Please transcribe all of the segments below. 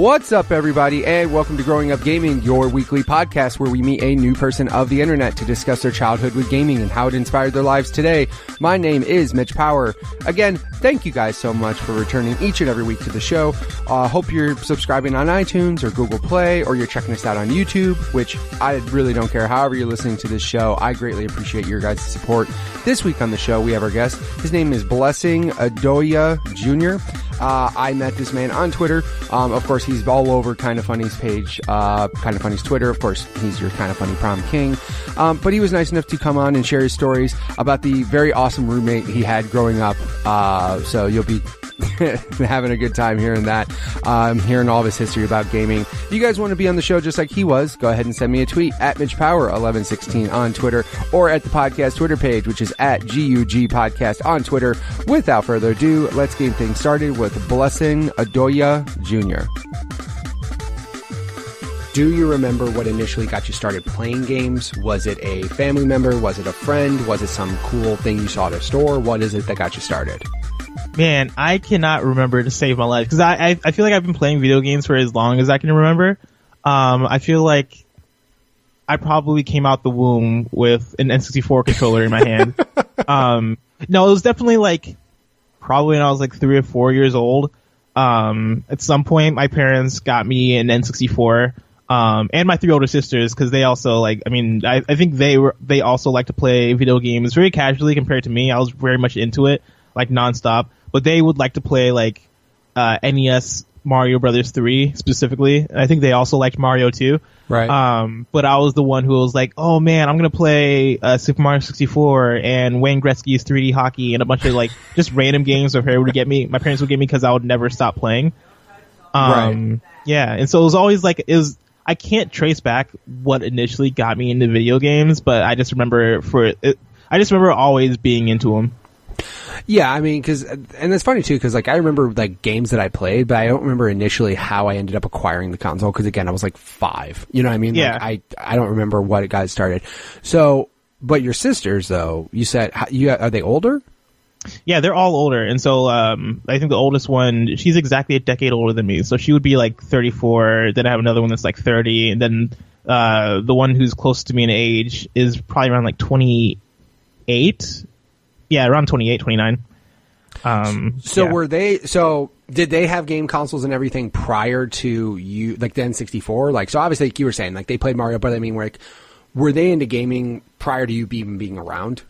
What's up, everybody, and welcome to Growing Up Gaming, your weekly podcast where we meet a new person of the internet to discuss their childhood with gaming and how it inspired their lives today. My name is Mitch Power. Again, thank you guys so much for returning each and every week to the show. Hope you're subscribing on iTunes or Google Play, or you're checking us out on YouTube, which I really don't care. However you're listening to this show, I greatly appreciate your guys' support. This week on the show, we have our guest. His name is Blessing Odeoye Jr. I met this man on Twitter. Of course, he's all over Kinda Funny's page, Kinda Funny's Twitter. Of course, he's your Kinda Funny prom king. But he was nice enough to come on and share his stories about the very awesome roommate he had growing up. So you'll be having a good time hearing that, hearing all of his history about gaming. If you guys want to be on the show just like he was, go ahead and send me a tweet at MitchPower1116 on Twitter, or at the podcast Twitter page, which is at GUG Podcast on Twitter. Without further ado, let's get things started with Blessing Odeoye Jr. Do you remember what initially got you started playing games? Was it a family member? Was it a friend? Was it some cool thing you saw at a store? What is it that got you started? Man, I cannot remember to save my life because I feel like I've been playing video games for as long as I can remember. I feel like I probably came out the womb with an N64 controller in my hand. No, it was definitely like probably when I was like 3 or 4 years old. At some point, my parents got me an N64, and my 3 older sisters, because they also like. I mean, I think they also like to play video games very casually compared to me. I was very much into it, like nonstop. But they would like to play like NES Mario Brothers 3 specifically. I think they also liked Mario 2. Right. But I was the one who was like, oh man, I'm gonna play Super Mario 64 and Wayne Gretzky's 3D hockey and a bunch of like just random games of her would get me. My parents would get me because I would never stop playing. Right. Yeah, and so it was always like I can't trace back what initially got me into video games, but I just remember always being into them. Yeah, I mean, and it's funny too, because like I remember like games that I played, but I don't remember initially how I ended up acquiring the console, because again, I was like 5. You know what I mean? Yeah. Like, I don't remember what it got started. So, but your sisters though, you said, are they older? Yeah, they're all older, and so I think the oldest one, she's exactly a decade older than me, so she would be like 34. Then I have another one that's like 30, and then the one who's close to me in age is probably around like 28. Yeah, around 28, 29. So did they have game consoles and everything prior to you, like the N64? Like, so obviously, like you were saying, like they played Mario, but I mean, were they into gaming prior to you even being around?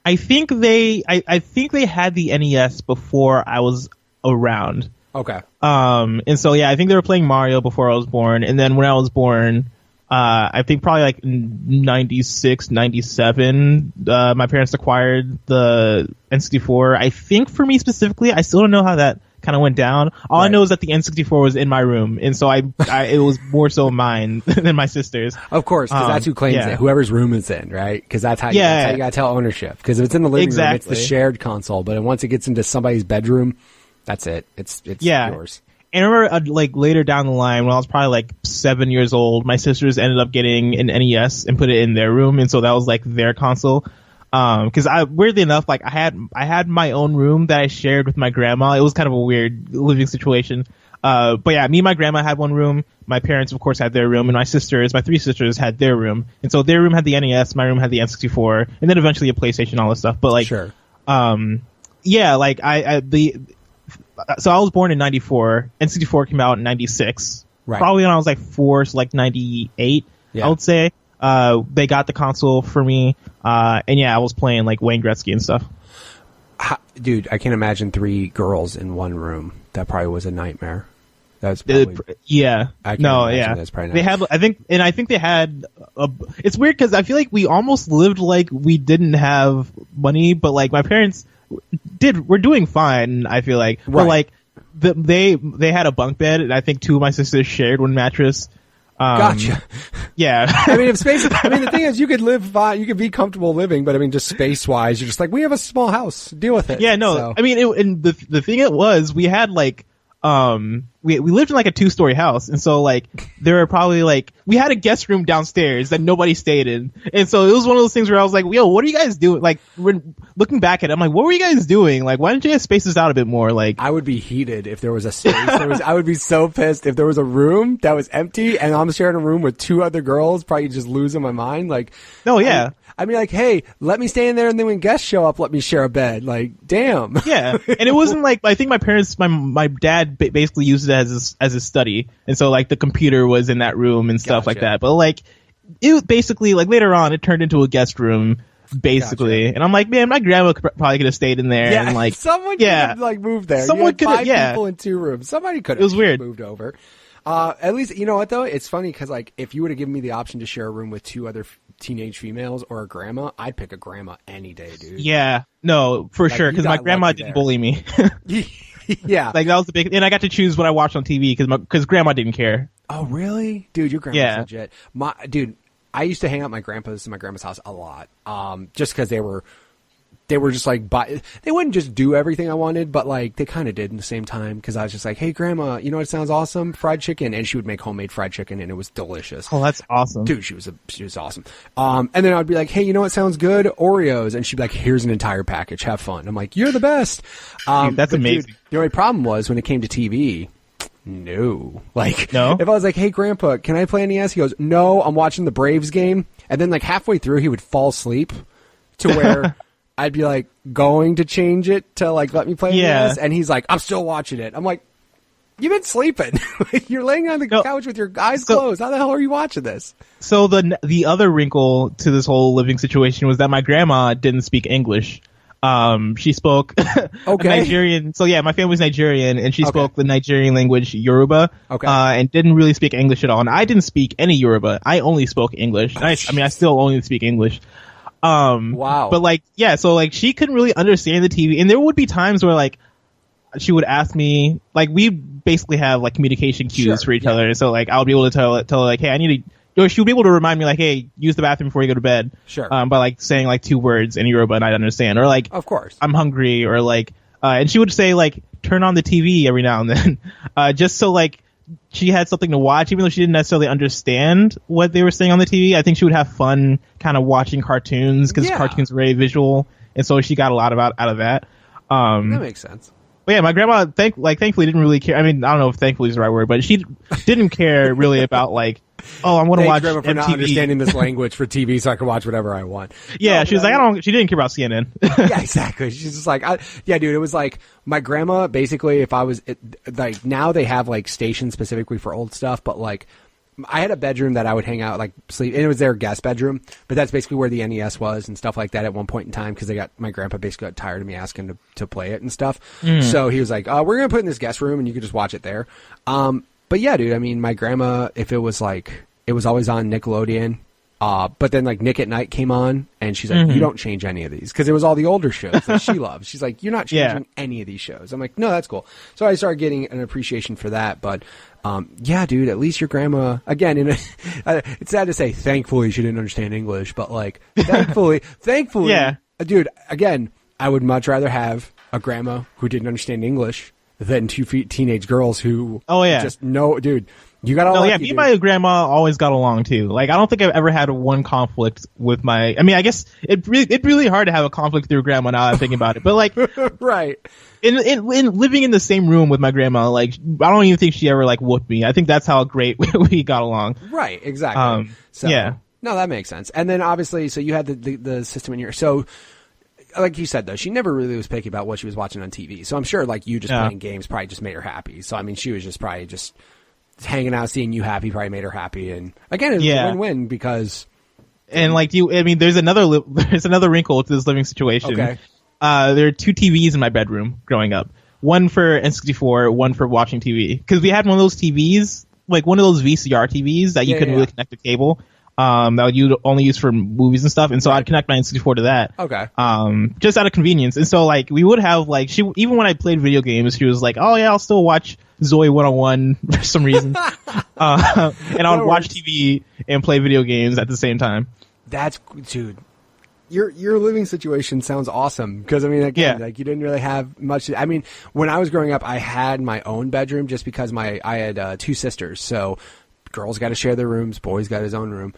I think they had the NES before I was around. Okay. And so yeah, I think they were playing Mario before I was born, and then when I was born, I think probably like 96, 97, my parents acquired the N64. I think for me specifically, I still don't know how that kind of went down. All I know is that the N64 was in my room, and so it was more so mine than my sister's. Of course, because that's who claims it, whoever's room it's in, right? Because that's how you gotta tell ownership. Because if it's in the living room, it's the shared console, but once it gets into somebody's bedroom, that's it. It's yours. And I remember, like, later down the line, when I was probably, like, 7 years old, my sisters ended up getting an NES and put it in their room, and so that was, like, their console. Because weirdly enough, like, I had my own room that I shared with my grandma. It was kind of a weird living situation. But yeah, me and my grandma had one room. My parents, of course, had their room, and my 3 sisters had their room. And so their room had the NES, my room had the N64, and then eventually a PlayStation, all this stuff. But, like, sure. Yeah, like, so I was born in 94. N64 came out in 96. Right. Probably when I was like 4, so like 98, I would say. They got the console for me. And yeah, I was playing like Wayne Gretzky and stuff. Dude, I can't imagine 3 girls in one room. That probably was a nightmare. That's probably, that's probably they had, I think they had. It's weird because I feel like we almost lived like we didn't have money, but like my parents we're doing fine. I feel like, but like they had a bunk bed, and I think 2 of my sisters shared one mattress. Gotcha. Yeah. I mean, the thing is, you could live fine, you could be comfortable living, but I mean, just space wise, you're just like, we have a small house, deal with it. Yeah, no, so. I mean, and the thing was, we had like, we lived in like a 2-story house, and so like there were probably like we had a guest room downstairs that nobody stayed in, and so it was one of those things where I was like, yo, what are you guys doing? Like, when looking back at it, I'm like, what were you guys doing? Like, why didn't you guys space this out a bit more? Like, I would be heated if there was a space. I would be so pissed if there was a room that was empty and I'm sharing a room with 2 other girls, probably just losing my mind. Like, no, yeah. I'd be like, hey, let me stay in there, and then when guests show up, let me share a bed. Like, damn. Yeah, and it wasn't like, I think my parents, my dad basically used it as his study, and so like the computer was in that room and stuff like that. But like, it was basically like later on, it turned into a guest room, basically. Gotcha. And I'm like, man, my grandma probably could have stayed in there. Yeah, and like someone could have like moved there. Someone could have. 5 people in 2 rooms. Somebody could have. It was weird. Moved over. At least, you know what though? It's funny because like if you would have given me the option to share a room with 2 other teenage females or a grandma, I'd pick a grandma any day, dude. Yeah, no, for like, sure, because my grandma didn't bully me. Yeah, like that was the big, and I got to choose what I watched on TV because grandma didn't care. Oh really, dude? Your grandma's legit. Dude, I used to hang out at my grandpa's house a lot, just because they were just like, they wouldn't just do everything I wanted, but like they kind of did in the same time. Because I was just like, hey grandma, you know what sounds awesome? Fried chicken. And she would make homemade fried chicken, and it was delicious. Oh, that's awesome, dude. She was awesome. And then I'd be like, hey, you know what sounds good? Oreos. And she'd be like, here's an entire package. Have fun. I'm like, you're the best. Dude, that's amazing. Dude, the only problem was when it came to TV. No. Like, no? If I was like, hey grandpa, can I play NES? He goes, no, I'm watching the Braves game. And then like halfway through he would fall asleep to where I'd be like going to change it to like let me play NES, and he's like, I'm still watching it. I'm like, you've been sleeping. You're laying on the couch with your eyes closed. How the hell are you watching this? So the other wrinkle to this whole living situation was that my grandma didn't speak English. She spoke Nigerian. So yeah, my family's Nigerian, and she spoke the Nigerian language Yoruba. And didn't really speak English at all. And I didn't speak any Yoruba. I only spoke English. I still only speak English. Wow. But like, yeah, so like she couldn't really understand the TV, and there would be times where like she would ask me, like we basically have like communication cues for each other. So like I'll be able to tell her like, hey, I need to, or she would be able to remind me like, hey, use the bathroom before you go to bed. Sure. By like saying like 2 words in Yoruba and I'd understand, or like, of course, I'm hungry, or like, and she would say like, turn on the TV every now and then, just so like she had something to watch, even though she didn't necessarily understand what they were saying on the TV. I think she would have fun kind of watching cartoons because cartoons are very visual, and so she got a lot out of that. That makes sense. But yeah, my grandma thankfully didn't really care. I mean, I don't know if thankfully is the right word, but she didn't care really about like, oh, I'm going to watch grandma for MTV. not understanding this language for TV, so I can watch whatever I want. Yeah, she was like, she didn't care about CNN. Yeah, exactly. She's just like, yeah, dude. It was like my grandma. Basically, if I was like, now they have like stations specifically for old stuff, but like, I had a bedroom that I would hang out, like sleep, and it was their guest bedroom, but that's basically where the NES was and stuff like that at one point in time, because my grandpa basically got tired of me asking to play it and stuff. So he was like, we're going to put it in this guest room and you can just watch it there. But yeah, dude, I mean, my grandma, if it was like, it was always on Nickelodeon, but then like Nick at Night came on, and she's like, you don't change any of these, because it was all the older shows that she loves. She's like, you're not changing any of these shows. I'm like, no, that's cool. So I started getting an appreciation for that, but yeah, dude, at least your grandma, again, it's sad to say, thankfully she didn't understand English, but like, thankfully, yeah, dude, again, I would much rather have a grandma who didn't understand English than 2 teenage girls who just know, dude. You got all me and my grandma always got along too. Like, I don't think I've ever had one conflict with my. I mean, I guess it's really hard to have a conflict with your grandma now that I'm thinking about it. But like, right. In living in the same room with my grandma, like, I don't even think she ever like whooped me. I think that's how great we got along. Right. Exactly. So, yeah. No, that makes sense. And then obviously, so you had the system in your so. Like you said, though, she never really was picky about what she was watching on TV. So I'm sure, like, you just playing games probably just made her happy. So I mean, she was just probably just hanging out, seeing you happy, probably made her happy. And again, it's a win-win because. And like I mean, there's another wrinkle to this living situation. Okay. There are 2 TVs in my bedroom growing up. One for N64, one for watching TV. Because we had one of those TVs, like one of those VCR TVs that you couldn't really connect to cable. That you'd only use for movies and stuff, and so I'd connect my N64 to that. Okay. Just out of convenience, and so like we would have like even when I played video games, she was like, "Oh yeah, I'll still watch Zoe 101 for some reason," and I would watch TV and play video games at the same time. Dude, your living situation sounds awesome because I mean, again, like you didn't really have much. I mean, when I was growing up, I had my own bedroom just because I had 2 sisters, so girls got to share their rooms, boys got his own room.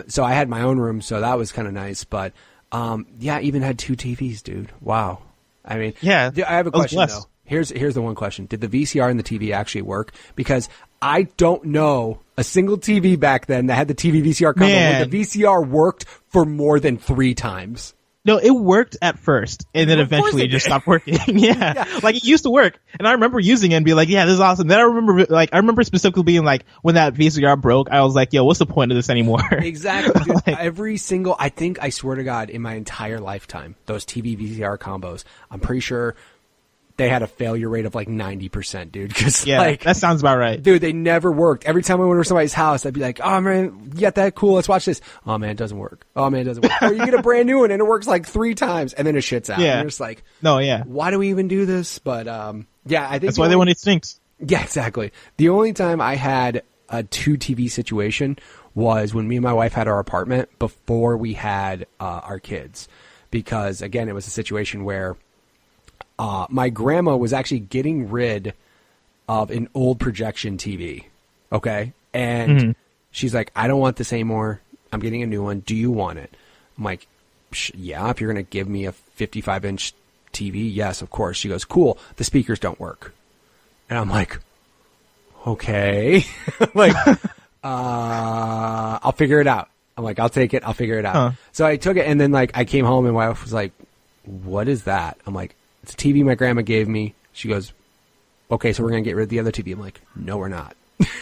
So I had my own room, so that was kind of nice. But yeah, I even had 2 TVs, dude. Wow. I mean, yeah. I have a question though. Here's the one question: did the VCR and the TV actually work? Because I don't know a single TV back then that had the TV VCR combo where the VCR worked for more than 3 times. No, it worked at first, and then eventually it just stopped working. Yeah. Like it used to work, and I remember using it and be like, "Yeah, this is awesome." Then I remember specifically being like, when that VCR broke, I was like, "Yo, what's the point of this anymore?" Exactly. Dude, every single, I swear to God, in my entire lifetime, those TV VCR combos, I'm pretty sure they had a failure rate of like 90%, dude. Cause like, that sounds about right. Dude, they never worked. Every time I went over somebody's house, I'd be like, oh man, you got that? Cool. Let's watch this. Oh man, it doesn't work. Oh man, it doesn't work. Or you get a brand new one and it works like 3 times and then it shits out. Yeah. And you're just like, no, yeah. Why do we even do this? But, yeah, I think that's why they want it stinks. Yeah, exactly. The only time I had a 2 TV situation was when me and my wife had our apartment before we had, our kids. Because again, it was a situation where my grandma was actually getting rid of an old projection TV. Okay. And she's like, I don't want this anymore. I'm getting a new one. Do you want it? I'm like, yeah, if you're going to give me a 55-inch TV, yes, of course. She goes, cool. The speakers don't work. And I'm like, okay. Like, I'll figure it out. I'm like, I'll take it. I'll figure it out. Huh. So I took it and then like I came home and my wife was like, what is that? I'm like, it's a TV my grandma gave me. She goes, okay, so we're going to get rid of the other TV. I'm like, no, we're not.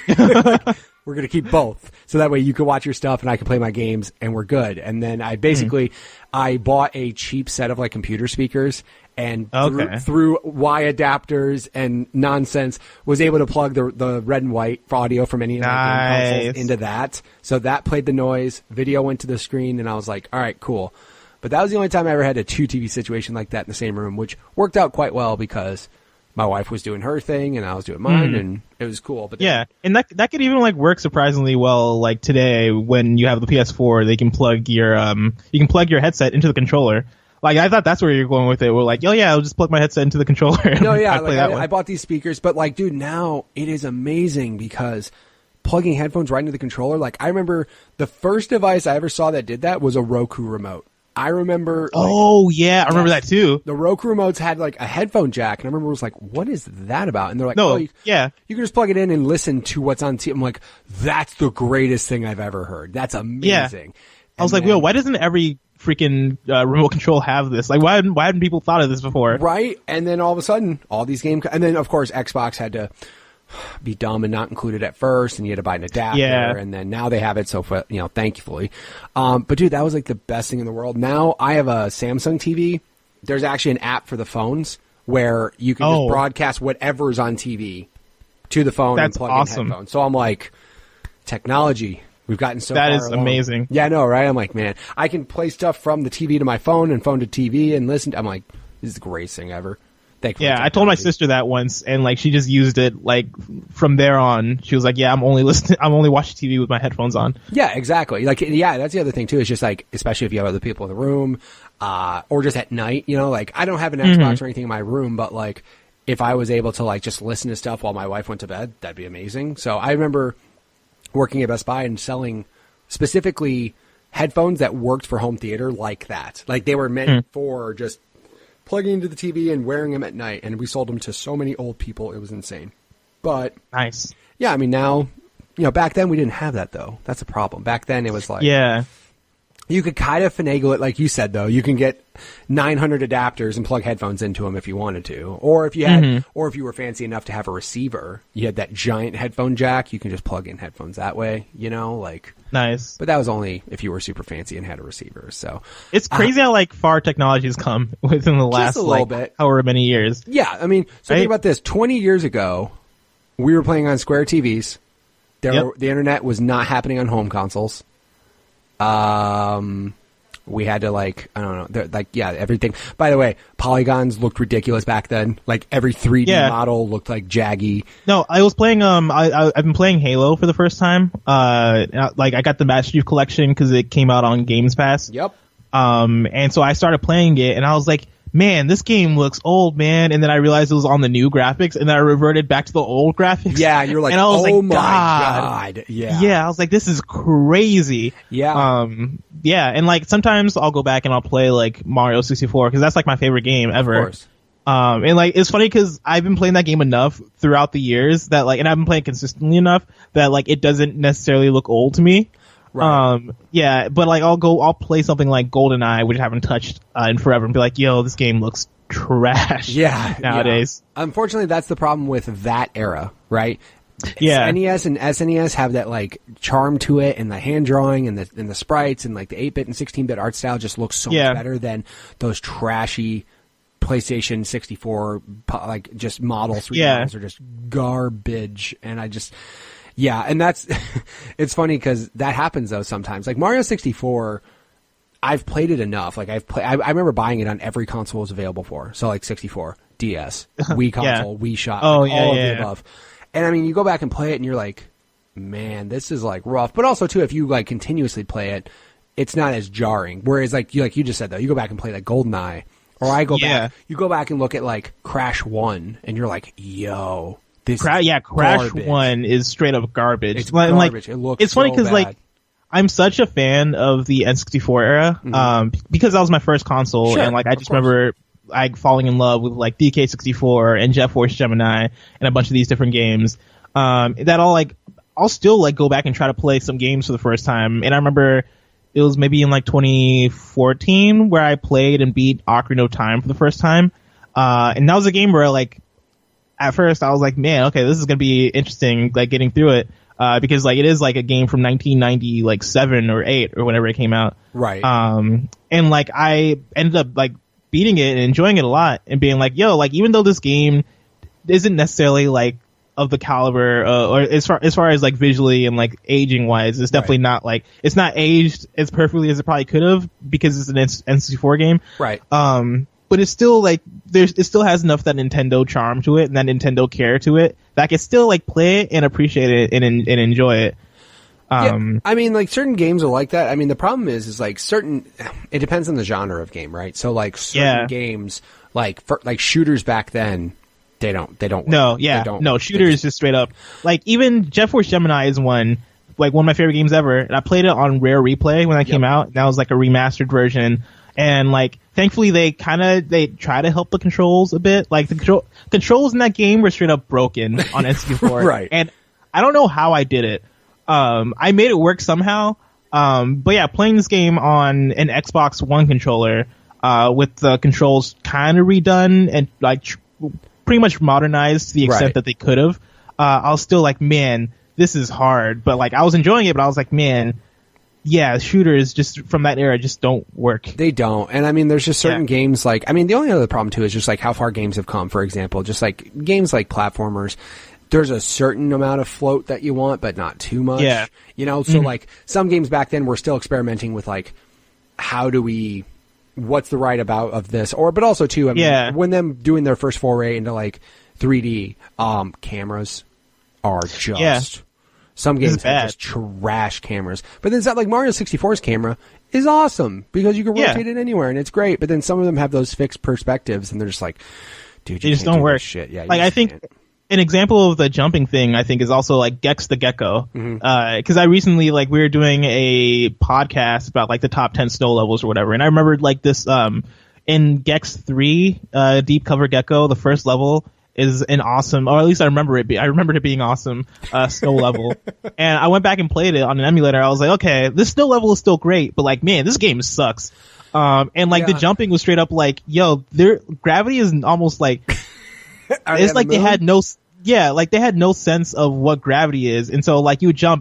We're going to keep both. So that way you can watch your stuff and I can play my games and we're good. And then I basically, I bought a cheap set of like computer speakers and through Y adapters and nonsense was able to plug the red and white for audio from any of my game consoles into that. So that played the noise, video went to the screen and I was like, all right, cool. But that was the only time I ever had a 2 TV situation like that in the same room, which worked out quite well because my wife was doing her thing and I was doing mine and it was cool. But yeah, and that could even like work surprisingly well like today when you have the PS4, they can plug your headset into the controller. Like I thought that's where you're going with it. We're like, oh yeah, I'll just plug my headset into the controller. No, yeah, I bought these speakers, but like, dude, now it is amazing because plugging headphones right into the controller. Like I remember the first device I ever saw that did that was a Roku remote. I remember. I remember that too. The Roku remotes had like a headphone jack, and I remember it was like, "What is that about?" And they're like, you can just plug it in and listen to what's on TV." I'm like, "That's the greatest thing I've ever heard. That's amazing." Yeah. I was like, "Yo, why doesn't every freaking remote control have this? Like, why hadn't people thought of this before?" Right? And then all of a sudden, all these games, and then of course Xbox had to be dumb and not included at first, and you had to buy an adapter, and then now they have it, so thankfully. But dude, that was like the best thing in the world. Now I have a Samsung TV. There's actually an app for the phones where you can just broadcast whatever's on TV to the phone and plug in headphones. So I'm like, technology. We've gotten so far That is along. Amazing. Yeah, I know, right? I'm like, man, I can play stuff from the TV to my phone and phone to TV and listen. I'm like, this is the greatest thing ever. Yeah, I told my sister that once, and like she just used it. Like from there on, she was like, "Yeah, I'm only watching TV with my headphones on." Yeah, exactly. Like, yeah, that's the other thing too. Is just like, especially if you have other people in the room, or just at night. You know, like I don't have an Xbox or anything in my room, but like if I was able to like just listen to stuff while my wife went to bed, that'd be amazing. So I remember working at Best Buy and selling specifically headphones that worked for home theater like that. Like they were meant for just plugging into the TV and wearing them at night, and we sold them to so many old people. It was insane. But nice. Yeah, I mean now, back then we didn't have that though. That's a problem. Back then it was like, you could kind of finagle it, like you said though. You can get 900 adapters and plug headphones into them if you wanted to, or if you had, or if you were fancy enough to have a receiver, you had that giant headphone jack. You can just plug in headphones that way. Like nice. But that was only if you were super fancy and had a receiver. So it's crazy how like far technology's come within the last bit, however many years. Yeah, I mean, so think about this: 20 years ago, we were playing on square TVs. The internet was not happening on home consoles. We had to I don't know, everything. By the way, polygons looked ridiculous back then. Like every 3D model looked like jaggy. No, I was playing, I've been playing Halo for the first time. I got the Master Chief Collection because it came out on Games Pass. Yep. And so I started playing it, and I was like, man, this game looks old, man. And then I realized it was on the new graphics, and then I reverted back to the old graphics. Yeah, you're like, and I was oh like, my God. Yeah, I was like, this is crazy. Yeah. Yeah, and like sometimes I'll go back and I'll play like Mario 64 because that's like my favorite game ever. Of course. And like it's funny because I've been playing that game enough throughout the years that like, and I've been playing consistently enough that like it doesn't necessarily look old to me. Right. Yeah, but like I'll play something like GoldenEye, which I haven't touched in forever, and be like, yo, this game looks trash. Yeah. Nowadays. Yeah. Unfortunately, that's the problem with that era, right? Yeah. NES and SNES have that like charm to it, and the hand drawing and the sprites and like the 8-bit and 16-bit art style just looks so much better than those trashy PlayStation 64 like just models. Models are just garbage, and I just. Yeah, and that's it's funny because that happens though sometimes. Like Mario 64, I've played it enough. Like I remember buying it on every console it was available for. So like 64, DS, Wii console, Wii Shop, all of the above. And I mean, you go back and play it, and you're like, man, this is like rough. But also too, if you like continuously play it, it's not as jarring. Whereas like you just said though, you go back and play like GoldenEye, or I go back, you go back and look at like Crash 1, and you're like, yo. Crash garbage. 1 is straight up garbage. It's garbage. Like, it looks it's funny so because like I'm such a fan of the N64 era, because that was my first console, and like I just remember like falling in love with like DK64 and Jet Force Gemini and a bunch of these different games. I'll still like go back and try to play some games for the first time, and I remember it was maybe in like 2014 where I played and beat Ocarina of Time for the first time, and that was a game where like. At first, I was like, man, okay, this is going to be interesting, like, getting through it, because, like, it is, like, a game from 1990, like, 7 or 8 or whenever it came out. Right. And, like, I ended up, like, beating it and enjoying it a lot and being like, yo, like, even though this game isn't necessarily, like, of the caliber, or as far as, like, visually and, like, aging-wise, it's definitely not, like, it's not aged as perfectly as it probably could have because it's an N64 game. Right. But it's still like it still has enough that Nintendo charm to it and that Nintendo care to it that I can still like play it and appreciate it and enjoy it. Yeah, I mean, like certain games are like that. I mean, the problem is like it depends on the genre of game, right? So like certain games, like shooters back then, they don't. No, shooters is just straight up like even Jet Force Gemini is one of my favorite games ever, and I played it on Rare Replay when that came out. And that was like a remastered version. And like, thankfully, they try to help the controls a bit. Like the controls in that game were straight up broken on N64, right? And I don't know how I did it. I made it work somehow. But yeah, playing this game on an Xbox One controller, with the controls kind of redone and like pretty much modernized to the extent that they could have. I was still like, man, this is hard. But like, I was enjoying it, but I was like, man. Yeah, shooters just from that era just don't work. They don't. And I mean, there's just certain games like, I mean, the only other problem too is just like how far games have come, for example, just like games like platformers. There's a certain amount of float that you want, but not too much. Yeah. You know, so like some games back then were still experimenting with like, what's the right about of this? But also too, I mean, when them doing their first foray into like 3D, cameras are just... Some games have just trash cameras. But then it's not like Mario 64's camera is awesome because you can rotate it anywhere and it's great. But then some of them have those fixed perspectives and they're just like, dude, you just can't don't do work. This shit. Yeah, like I think an example of the jumping thing I think is also like Gex the Gecko. Because I recently like we were doing a podcast about like the top 10 snow levels or whatever. And I remembered like this in Gex 3, Deep Cover Gecko, the first level is an awesome, or at least I remembered it being awesome, snow level. And I went back and played it on an emulator. I was like, okay, this snow level is still great, but like, man, this game sucks. And like the jumping was straight up like, yo, their gravity is almost like, it's like they had no sense of what gravity is. And so like you jump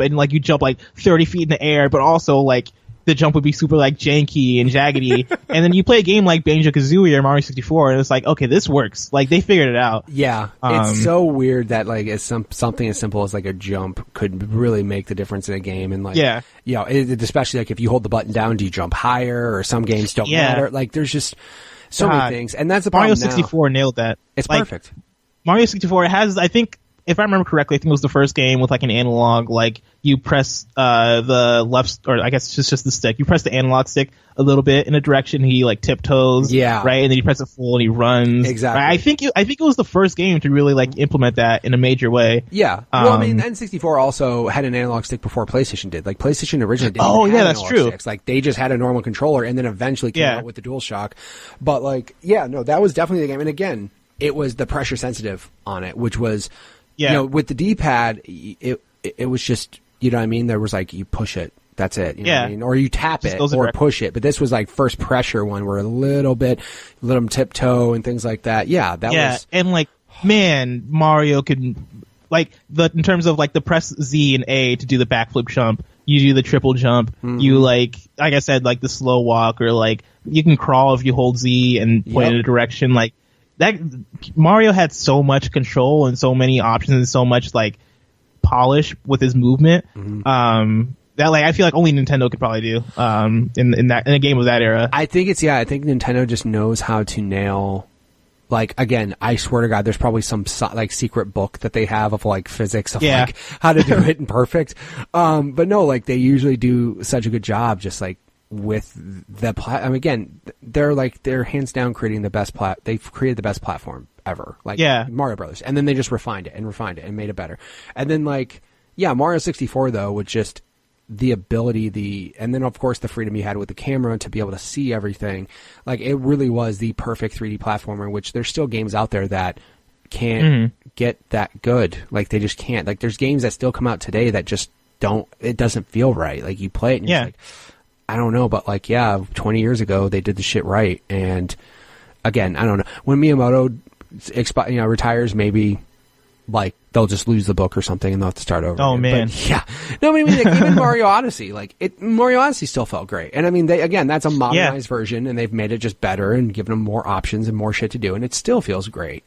like 30 feet in the air, but also like, the jump would be super like janky and jaggedy, and then you play a game like Banjo-Kazooie or Mario 64, and it's like, okay, this works. Like they figured it out. Yeah, it's so weird that like something as simple as like a jump could really make the difference in a game. And like, especially like if you hold the button down, do you jump higher? Or some games don't matter. Like there's just so many things, and that's the problem. Mario 64 nailed that. It's like, perfect. Mario 64 has, I think, if I remember correctly, I think it was the first game with like an analog, like you press the left, or I guess it's just the stick. You press the analog stick a little bit in a direction, he like tiptoes, right, and then you press it full and he runs. Exactly. Right? I think it was the first game to really like implement that in a major way. Yeah. Well, I mean, N64 also had an analog stick before PlayStation did. Like PlayStation originally didn't Oh have yeah, that's analog true. sticks. Like they just had a normal controller, and then eventually came out with the DualShock. But like, yeah, no, that was definitely the game. And again, it was the pressure sensitive on it, which was, you know, with the D-pad, it was just, you know what I mean? There was like, you push it. That's it. You know what I mean? Or you tap it or push it. But this was like first pressure one where a little bit, let them tiptoe and things like that. Yeah, that was. And like, man, Mario could, like, in terms of like the press Z and A to do the backflip jump, you do the triple jump, you like I said, like the slow walk, or like you can crawl if you hold Z and point in a direction. Like that, Mario had so much control and so many options and so much like polish with his movement. That like I feel like only Nintendo could probably do in a game of that era. I think Nintendo just knows how to nail. Like, again, I swear to God, there's probably some like secret book that they have of like physics of like how to do it in perfect. But no, like they usually do such a good job just like with the I mean, again, they're hands down creating the best they've created the best platform ever. Like Mario Brothers. And then they just refined it and made it better. And then like, yeah, Mario 64 though, with just the ability, and then of course the freedom you had with the camera to be able to see everything. Like it really was the perfect 3D platformer, which there's still games out there that can't get that good. Like they just can't. Like there's games that still come out today that just it doesn't feel right. Like you play it and you're like, I don't know, but like, 20 years ago they did the shit right. And again, I don't know. When Miyamoto retires, maybe like they'll just lose the book or something and they'll have to start over. Oh again. man. But, yeah. No, I mean, like, even Mario Odyssey, Mario Odyssey still felt great. And I mean, that's a modernized version and they've made it just better and given them more options and more shit to do. And it still feels great.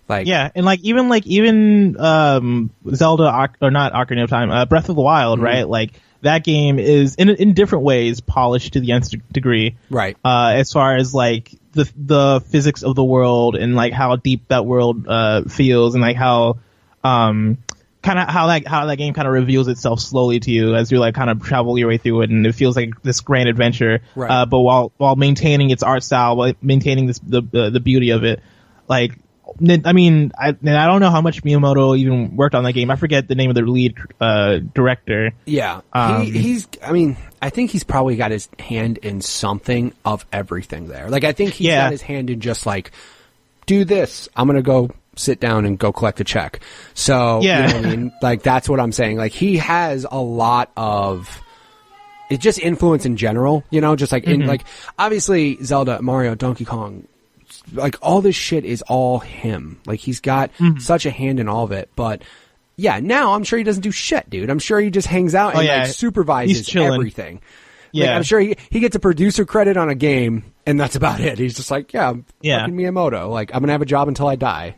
Like, yeah. And even Zelda, or not Ocarina of Time, Breath of the Wild, right? Like that game is in different ways polished to the nth degree. Right. As far as like, the physics of the world and like how deep that world feels, and like how how that game kind of reveals itself slowly to you as you like kind of travel your way through it, and it feels like this grand adventure. Right. But while maintaining its art style, while maintaining the beauty of it. Like, I mean, I don't know how much Miyamoto even worked on that game. I forget the name of the lead director. Yeah, I think he's probably got his hand in something of everything there. Like, I think he's got his hand in just like, do this. I'm gonna go sit down and go collect a check. So, you know what I mean? Like, that's what I'm saying. Like, he has a lot of. It's just influence in general, you know, just like in like obviously Zelda, Mario, Donkey Kong. Like, all this shit is all him. Like, he's got such a hand in all of it. But, yeah, now I'm sure he doesn't do shit, dude. I'm sure he just hangs out and like, supervises everything. Yeah. Like, I'm sure he gets a producer credit on a game, and that's about it. He's just like, I'm fucking Miyamoto. Like, I'm going to have a job until I die.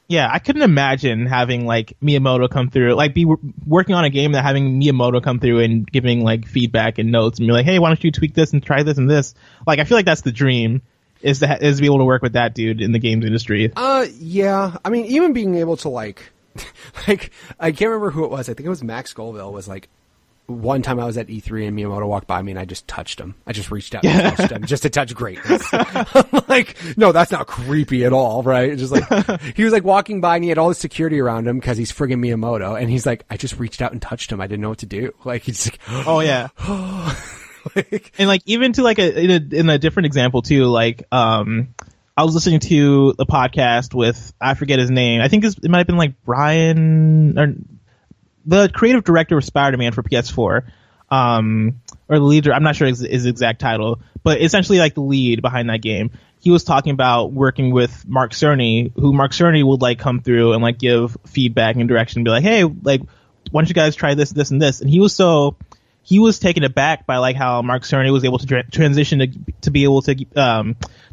Yeah, I couldn't imagine having, like, Miyamoto come through. Like, be working on a game that having Miyamoto come through and giving, like, feedback and notes and be like, hey, why don't you tweak this and try this and this? Like, I feel like that's the dream. Is to be able to work with that dude in the games industry. Yeah. I mean, even being able to like I can't remember who it was. I think it was Max Scoville was like, one time I was at E3 and Miyamoto walked by me and I just touched him. I just reached out and touched him just to touch greatness. I'm like, no, that's not creepy at all, right? It's just like, he was like walking by and he had all the security around him because he's friggin' Miyamoto. And he's like, I just reached out and touched him. I didn't know what to do. Like, he's like, oh yeah. And like, even to like in a different example too, like I was listening to a podcast with, I forget his name, I think it might have been like Brian, or the creative director of Spider-Man for PS4, or the leader, I'm not sure his exact title, but essentially like the lead behind that game. He was talking about working with Mark Cerny, who Mark Cerny would like come through and like give feedback and direction and be like, hey, like, why don't you guys try this, this, and this? And he was taken aback by like how Mark Cerny was able to transition to be able to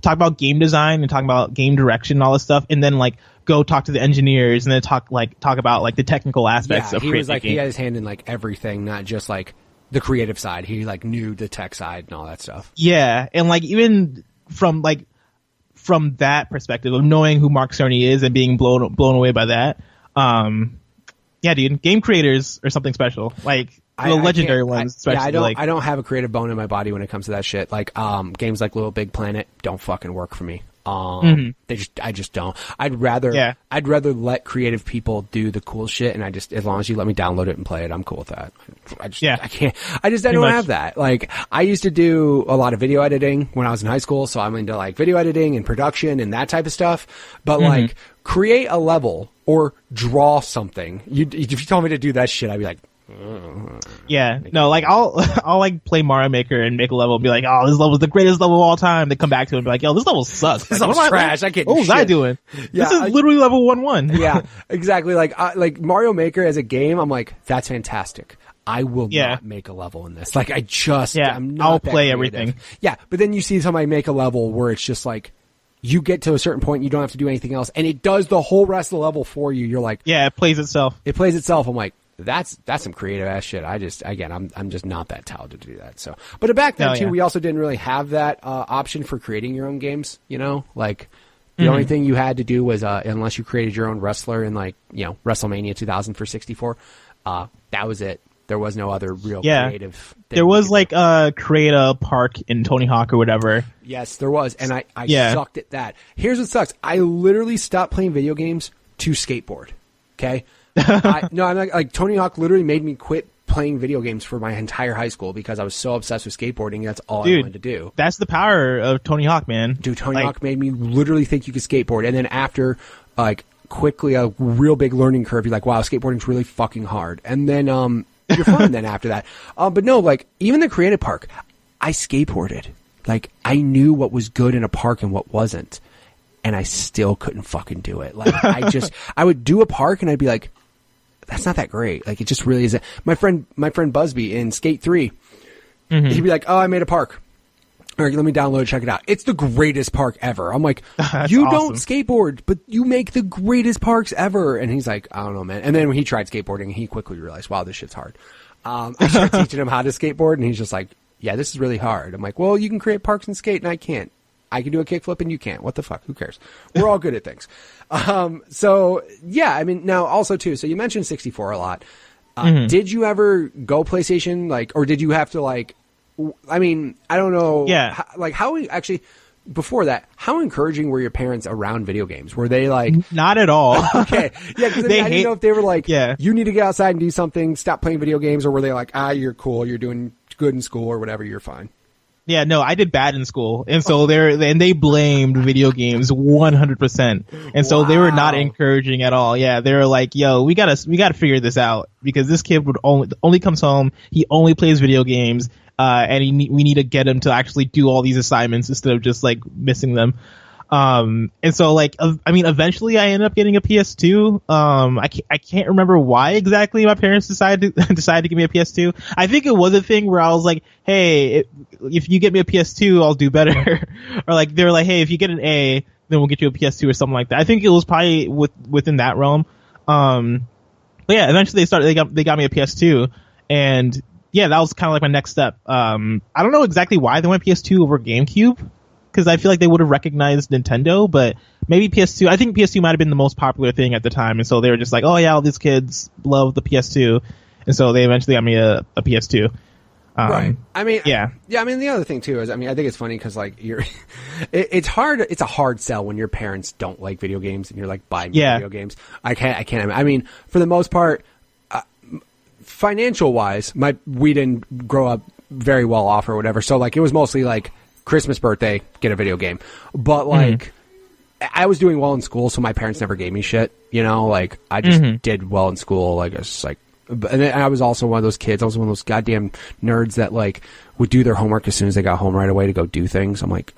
talk about game design and talk about game direction and all this stuff, and then like go talk to the engineers and then talk about like the technical aspects of creating. He was like, he had his hand in like everything, not just like the creative side. He like knew the tech side and all that stuff. Yeah, and like even from that perspective of knowing who Mark Cerny is and being blown away by that. Yeah, dude, game creators are something special. Like the legendary ones, especially. I don't have a creative bone in my body when it comes to that shit. Like games like Little Big Planet don't fucking work for me. I just don't. I'd rather let creative people do the cool shit, and as long as you let me download it and play it, I'm cool with that. I don't have that. Like, I used to do a lot of video editing when I was in high school, so I'm into like video editing and production and that type of stuff. But like, create a level or draw something. If you told me to do that shit, I'd be like, yeah, no, like I'll like play Mario Maker and make a level and be like, oh, this level's the greatest level of all time. They come back to it and be like, yo, this level sucks. This level's trash. I can't. What was I doing? Yeah, this is literally level 1-1. Yeah, exactly. Like Mario Maker as a game, I'm like, that's fantastic. I will not make a level in this. Like, I'm not. I'll play everything. Yeah, but then you see somebody make a level where it's just like, you get to a certain point, you don't have to do anything else, and it does the whole rest of the level for you. You're like, yeah, it plays itself. I'm like, that's some creative ass shit. I'm just not that talented to do that. So, but back then too, we also didn't really have that option for creating your own games. You know, like the only thing you had to do was unless you created your own wrestler in like, you know, WrestleMania 2000 for 64, that was it. There was no other real creative thing. There was like create a park in Tony Hawk or whatever. Yes, there was, and I sucked at that. Here's what sucks: I literally stopped playing video games to skateboard. Okay. I'm like Tony Hawk literally made me quit playing video games for my entire high school because I was so obsessed with skateboarding. That's all I wanted to do. That's the power of Tony Hawk, man. Dude, Tony Hawk made me literally think you could skateboard. And then after, like, quickly a real big learning curve, you're like, wow, skateboarding's really fucking hard. And then you're fine then after that. But no, like, even the creative park, I skateboarded. Like, I knew what was good in a park and what wasn't. And I still couldn't fucking do it. Like, I would do a park and I'd be like, that's not that great. Like, it just really isn't. My friend Busby in Skate 3, he'd be like, oh, I made a park. All right, let me download it, check it out. It's the greatest park ever. I'm like, you don't skateboard, but you make the greatest parks ever. And he's like, I don't know, man. And then when he tried skateboarding, he quickly realized, wow, this shit's hard. I started teaching him how to skateboard, and he's just like, yeah, this is really hard. I'm like, well, you can create parks and skate, and I can't. I can do a kickflip and you can't. What the fuck? Who cares? We're all good at things. So yeah, I mean, now also too, so you mentioned 64 a lot. Did you ever go PlayStation, like, or did you have to, like, I mean, I don't know. Yeah. How actually, before that, how encouraging were your parents around video games? Were they like, not at all? Okay. Yeah. Cause I didn't know if they were like, you need to get outside and do something, stop playing video games, or were they like, you're cool, you're doing good in school or whatever, you're fine. Yeah, no, I did bad in school, and so they blamed video games 100%, and so they were not encouraging at all. Yeah, they were like, "Yo, we gotta figure this out because this kid would only comes home, he only plays video games, and we need to get him to actually do all these assignments instead of just like missing them." And so, like, I mean, eventually I ended up getting a PS2. I can't remember why exactly my parents decided to give me a PS2. I think it was a thing where I was like, hey, if you get me a PS2, I'll do better. Or like, they were like, hey, if you get an A, then we'll get you a PS2 or something like that. I think it was probably within that realm. But yeah, eventually they got me a PS2, and yeah, that was kind of like my next step. I don't know exactly why they went PS2 over GameCube, because I feel like they would have recognized Nintendo, but maybe PS2. I think PS2 might have been the most popular thing at the time, and so they were just like, oh yeah, all these kids love the PS2, and so they eventually got me a PS2. Right. I mean, yeah. I mean, the other thing too is, I mean, I think it's funny because like it's hard. It's a hard sell when your parents don't like video games and you're like, buy me video games. I can't. I mean, for the most part, financial wise, we didn't grow up very well off or whatever. So like, it was mostly like, Christmas, birthday, get a video game. But like, I was doing well in school, so my parents never gave me shit. You know, like I just did well in school. Like I was like, and then I was also one of those kids. I was one of those goddamn nerds that like would do their homework as soon as they got home right away to go do things. I'm like,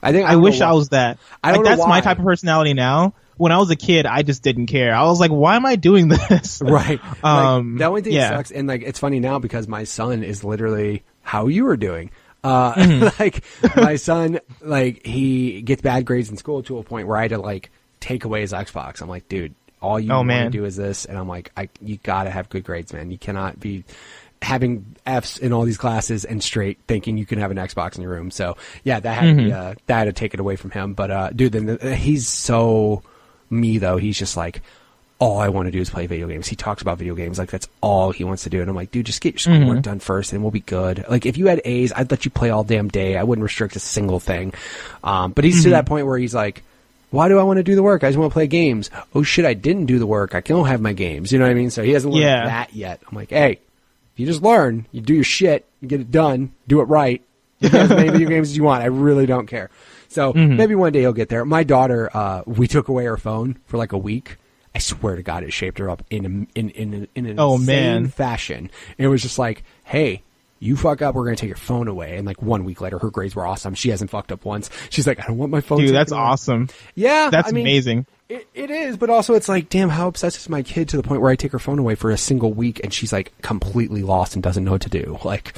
I wish I was that. That's my type of personality now. When I was a kid, I just didn't care. I was like, why am I doing this? Right. Like, the only thing that sucks, and like it's funny now because my son is literally how you were doing. Like my son, like he gets bad grades in school to a point where I had to like take away his Xbox. I'm like, dude, all you want to do is this. And I'm like, you gotta have good grades, man. You cannot be having F's in all these classes and straight thinking you can have an Xbox in your room. So yeah, that had to be, that had to take it away from him. But, dude, he's so me though. He's just like, all I want to do is play video games. He talks about video games like that's all he wants to do. And I'm like, dude, just get your schoolwork done first and we'll be good. Like, if you had A's, I'd let you play all damn day. I wouldn't restrict a single thing. But he's to that point where he's like, why do I want to do the work? I just want to play games. Oh shit, I didn't do the work. I don't have my games. You know what I mean? So he hasn't learned that yet. I'm like, hey, if you just learn, you do your shit, you get it done, do it right. You can have as many video games as you want. I really don't care. So maybe one day he'll get there. My daughter, we took away her phone for like a week. I swear to God, it shaped her up in an insane fashion. And it was just like, hey, you fuck up, we're going to take your phone away. And like 1 week later, her grades were awesome. She hasn't fucked up once. She's like, I don't want my phone. Dude, that's awesome. Yeah. That's amazing. It is, but also it's like, damn, how obsessed is my kid to the point where I take her phone away for a single week and she's like completely lost and doesn't know what to do. Like,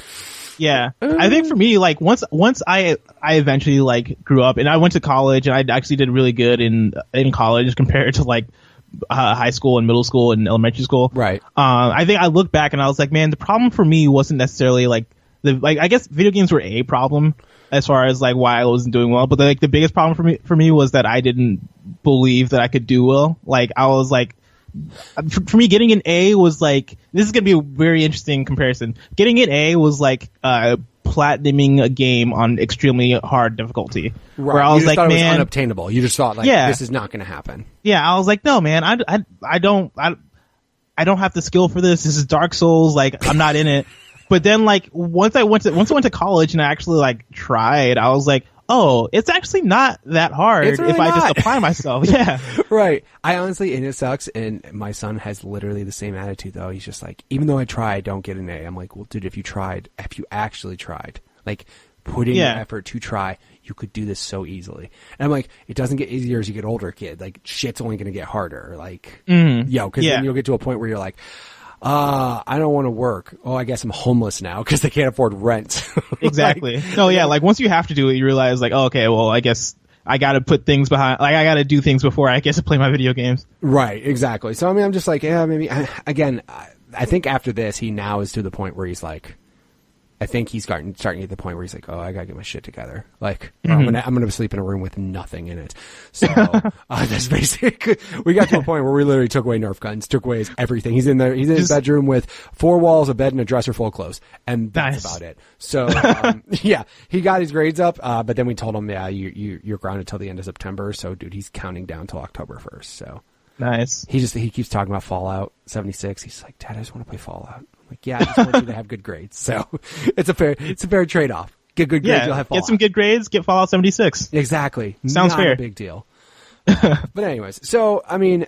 yeah, I think for me, like once I eventually like grew up and I went to college and I actually did really good in college compared to like high school and middle school and elementary school. Right. I think I look back and I was like, man, the problem for me wasn't necessarily like I guess video games were a problem as far as like why I wasn't doing well, but the biggest problem for me was that I didn't believe that I could do well. Like I was like, for me, getting an A was like, this is gonna be a very interesting comparison. Getting an A was like platinuming a game on extremely hard difficulty. Right. Where I was like, man, it was man, unobtainable. You just thought like, this is not going to happen. Yeah, I was like, no, man, I don't have the skill for this. This is Dark Souls. Like, I'm not in it. But then, like, once I went to college and I actually like tried, I was like, oh, it's actually not that hard really if I just apply myself. Yeah. Right. I honestly, and it sucks. And my son has literally the same attitude though. He's just like, even though I try, I don't get an A. I'm like, well, dude, if you actually tried, like put in your effort to try, you could do this so easily. And I'm like, it doesn't get easier as you get older, kid. Like shit's only going to get harder. Like, then you'll get to a point where you're like, I don't want to work. Oh, I guess I'm homeless now because they can't afford rent. Exactly. Like, no, yeah. Like once you have to do it, you realize like, oh, okay, well, I guess I got to put things behind. Like I got to do things before I get to play my video games. Right. Exactly. So I mean, I'm just like, yeah, maybe. Again, I think after this, he now is to the point where he's like, I think he's starting to get to the point where he's like, oh, I gotta get my shit together. Like, I'm gonna sleep in a room with nothing in it. So that's basically. We got to a point where we literally took away Nerf guns, took away everything. He's in there. He's in his bedroom with 4 walls, a bed, and a dresser full of clothes, and that's about it. So yeah, he got his grades up, but then we told him, yeah, you're grounded till the end of September. So dude, he's counting down till October 1st. So nice. He keeps talking about Fallout 76. He's like, Dad, I just want to play Fallout. Like, yeah, I just want you to have good grades. So it's a fair trade-off. Get good grades, you'll have Fallout. Get some good grades, get Fallout 76. Exactly. Sounds fair. Not a big deal. But anyways, so I mean,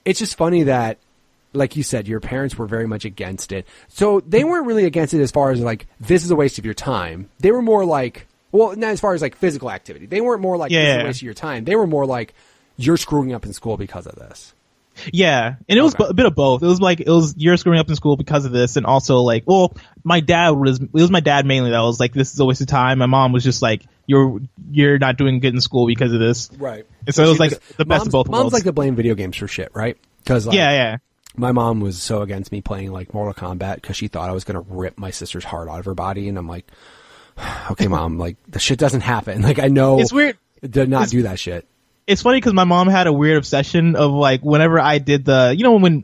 it's just funny that, like you said, your parents were very much against it. So they weren't really against it as far as like, this is a waste of your time. They were more like, well, not as far as like physical activity. They weren't more like, this is a waste of your time. They were more like, you're screwing up in school because of this. Yeah, and it was a bit of both. It was you're screwing up in school because of this, and also like, well, it was my dad mainly that was like, this is a waste of time. My mom was just like, you're not doing good in school because of this. Right. And so it was like the best of both worlds. Moms like to blame video games for shit, right? Because yeah. My mom was so against me playing like Mortal Kombat because she thought I was going to rip my sister's heart out of her body, and I'm like, okay, Mom, like the shit doesn't happen. Like I know it's weird. Did not do that shit. It's funny because my mom had a weird obsession of like whenever I did when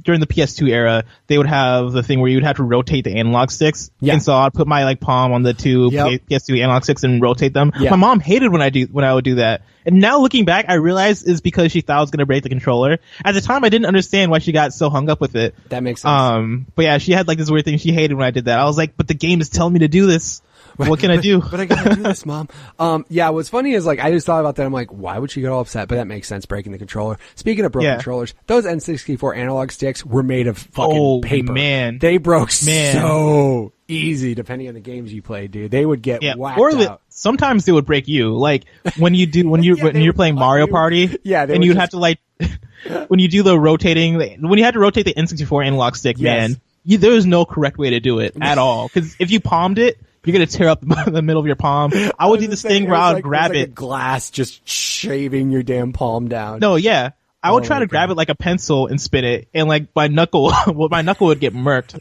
during the PS2 era they would have the thing where you would have to rotate the analog sticks, and so I'd put my like palm on the two PS2 analog sticks and rotate them. My mom hated when I would do that, and now looking back I realize it's because she thought I was gonna break the controller. At the time I didn't understand why she got so hung up with it. That makes sense. But yeah, she had like this weird thing she hated when I did that. I was like, but the game is telling me to do this. What can I do? But I gotta do this, Mom. Yeah, what's funny is like I just thought about that. I'm like, why would she get all upset? But that makes sense, breaking the controller. Speaking of broken controllers, those N64 analog sticks were made of fucking paper. Man. They broke so easy depending on the games you played, dude. They would get whacked out. Sometimes they would break you. Like when you're playing Mario Party, and you'd have to like when you do the rotating, when you had to rotate the N64 analog stick, man, there was no correct way to do it at all. Because if you palmed it, you're going to tear up the middle of your palm. I would do this thing where I would grab it. A glass just shaving your damn palm down. No, yeah. I would try to grab it like a pencil and spin it, and like my knuckle would get murked.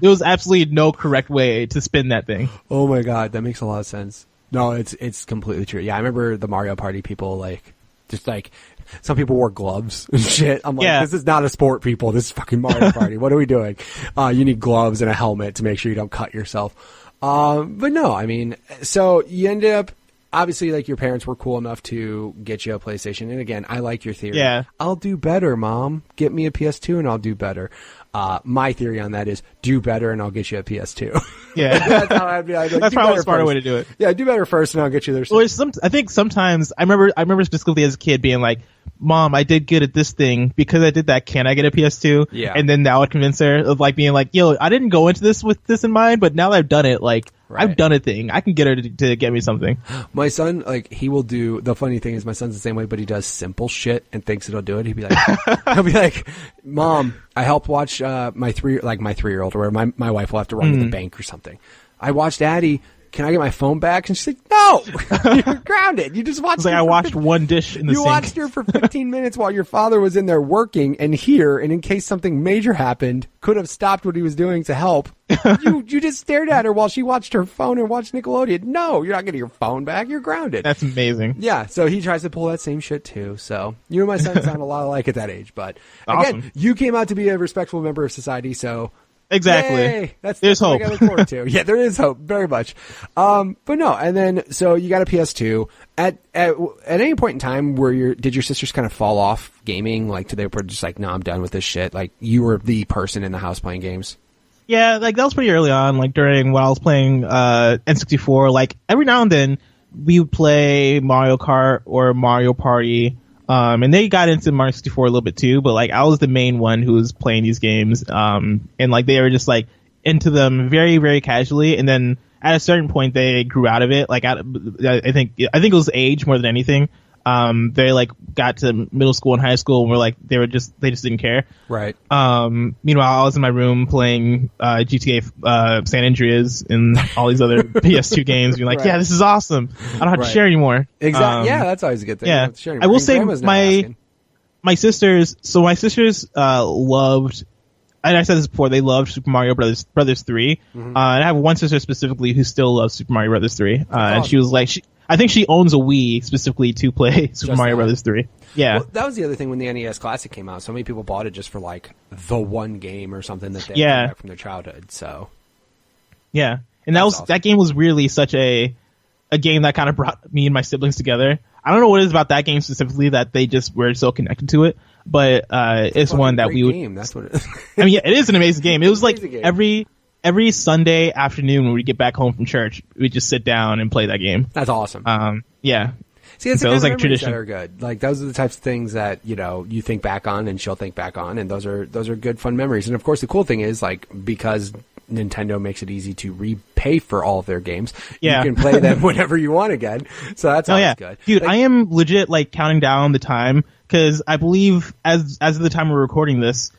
There was absolutely no correct way to spin that thing. Oh my God, that makes a lot of sense. No, it's completely true. Yeah, I remember the Mario Party people like just like Some people wore gloves and shit. I'm like, this is not a sport, people. This is fucking Mario Party. What are we doing? You need gloves and a helmet to make sure you don't cut yourself. But no, I mean, so you ended up, obviously, like, your parents were cool enough to get you a PlayStation. And again, I like your theory. Yeah. I'll do better, Mom. Get me a PS2 and I'll do better. My theory on that is do better and I'll get you a PS2. Yeah. That's how I'd be like, that's probably a smarter way to do it. Yeah, do better first and I'll get you there. Well, I think sometimes I remember specifically as a kid being like, Mom, I did good at this thing. Because I did that, can I get a PS2? Yeah. And then that would convince her of like being like, yo, I didn't go into this with this in mind, but now that I've done it, like, right. I've done a thing. I can get her to get me something. My son, like, he will do, the funny thing is my son's the same way, but he does simple shit and thinks it'll do it. He'll be like, Mom, I helped watch my 3-year-old, or my wife will have to run to the bank or something. I watched Addie. Can I get my phone back? And she's like, no, you're grounded. You just watched. It's like I watched one dish in the sink. You watched her for 15 minutes while your father was in there working and here, and in case something major happened, could have stopped what he was doing to help. You just stared at her while she watched her phone and watched Nickelodeon. No, you're not getting your phone back. You're grounded. That's amazing. Yeah, so he tries to pull that same shit too. So you and my son sound a lot alike at that age. But again, you came out to be a respectful member of society, so... Exactly. Yay! There's hope. What I look forward to. Yeah, there is hope, very much. But no, and then so you got a PS2. At any point in time, did your sisters kind of fall off gaming? Like, they were just like, no, I'm done with this shit. Like, you were the person in the house playing games. Yeah, like that was pretty early on. Like during when I was playing N64, like every now and then we would play Mario Kart or Mario Party. And they got into Mario 64 a little bit too, but like I was the main one who was playing these games. And like they were just like into them very, very casually. And then at a certain point they grew out of it. Like I think it was age more than anything. They like got to middle school and high school and were like, they just didn't care. Right. Meanwhile I was in my room playing, GTA, San Andreas and all these other PS2 games being like, right. Yeah, this is awesome. I don't have to share anymore. Exactly. Yeah, that's always a good thing. Yeah. I will say my sisters loved, and I said this before, they loved Super Mario Brothers 3. Mm-hmm. And I have one sister specifically who still loves Super Mario Brothers 3. And she was like, I think she owns a Wii specifically to play Super Mario Brothers 3. Yeah. Well, that was the other thing when the NES Classic came out. So many people bought it just for like the one game or something that they had back from their childhood. So. Yeah. And that game was really such a game that kind of brought me and my siblings together. I don't know what it is about that game specifically that they just were so connected to it, but it's one that we would. Game. That's what it is. I mean, yeah, it is an amazing game. It was like every Sunday afternoon when we get back home from church, we just sit down and play that game. That's awesome. Yeah. See, that's so like tradition that are good. Like those are the types of things that you think back on and she'll think back on, and those are good fun memories. And of course, the cool thing is like because Nintendo makes it easy to repay for all of their games. Yeah. You can play them whenever you want again. So that's always good. Dude, like, I am legit like counting down the time because I believe as of the time we're recording this,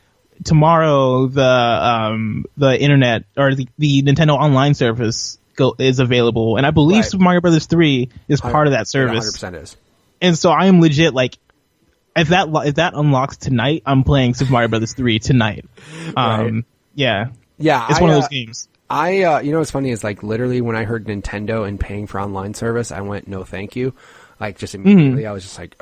tomorrow the internet or the Nintendo online service is available, and I believe Super Mario Brothers 3 is part of that service. 100% is. And so I am legit like if that unlocks tonight, I'm playing Super Mario Brothers 3 tonight. Right. Yeah. Yeah, it's one of those games. What's funny is like literally when I heard Nintendo and paying for online service, I went, no, thank you. Like just immediately, I was just like,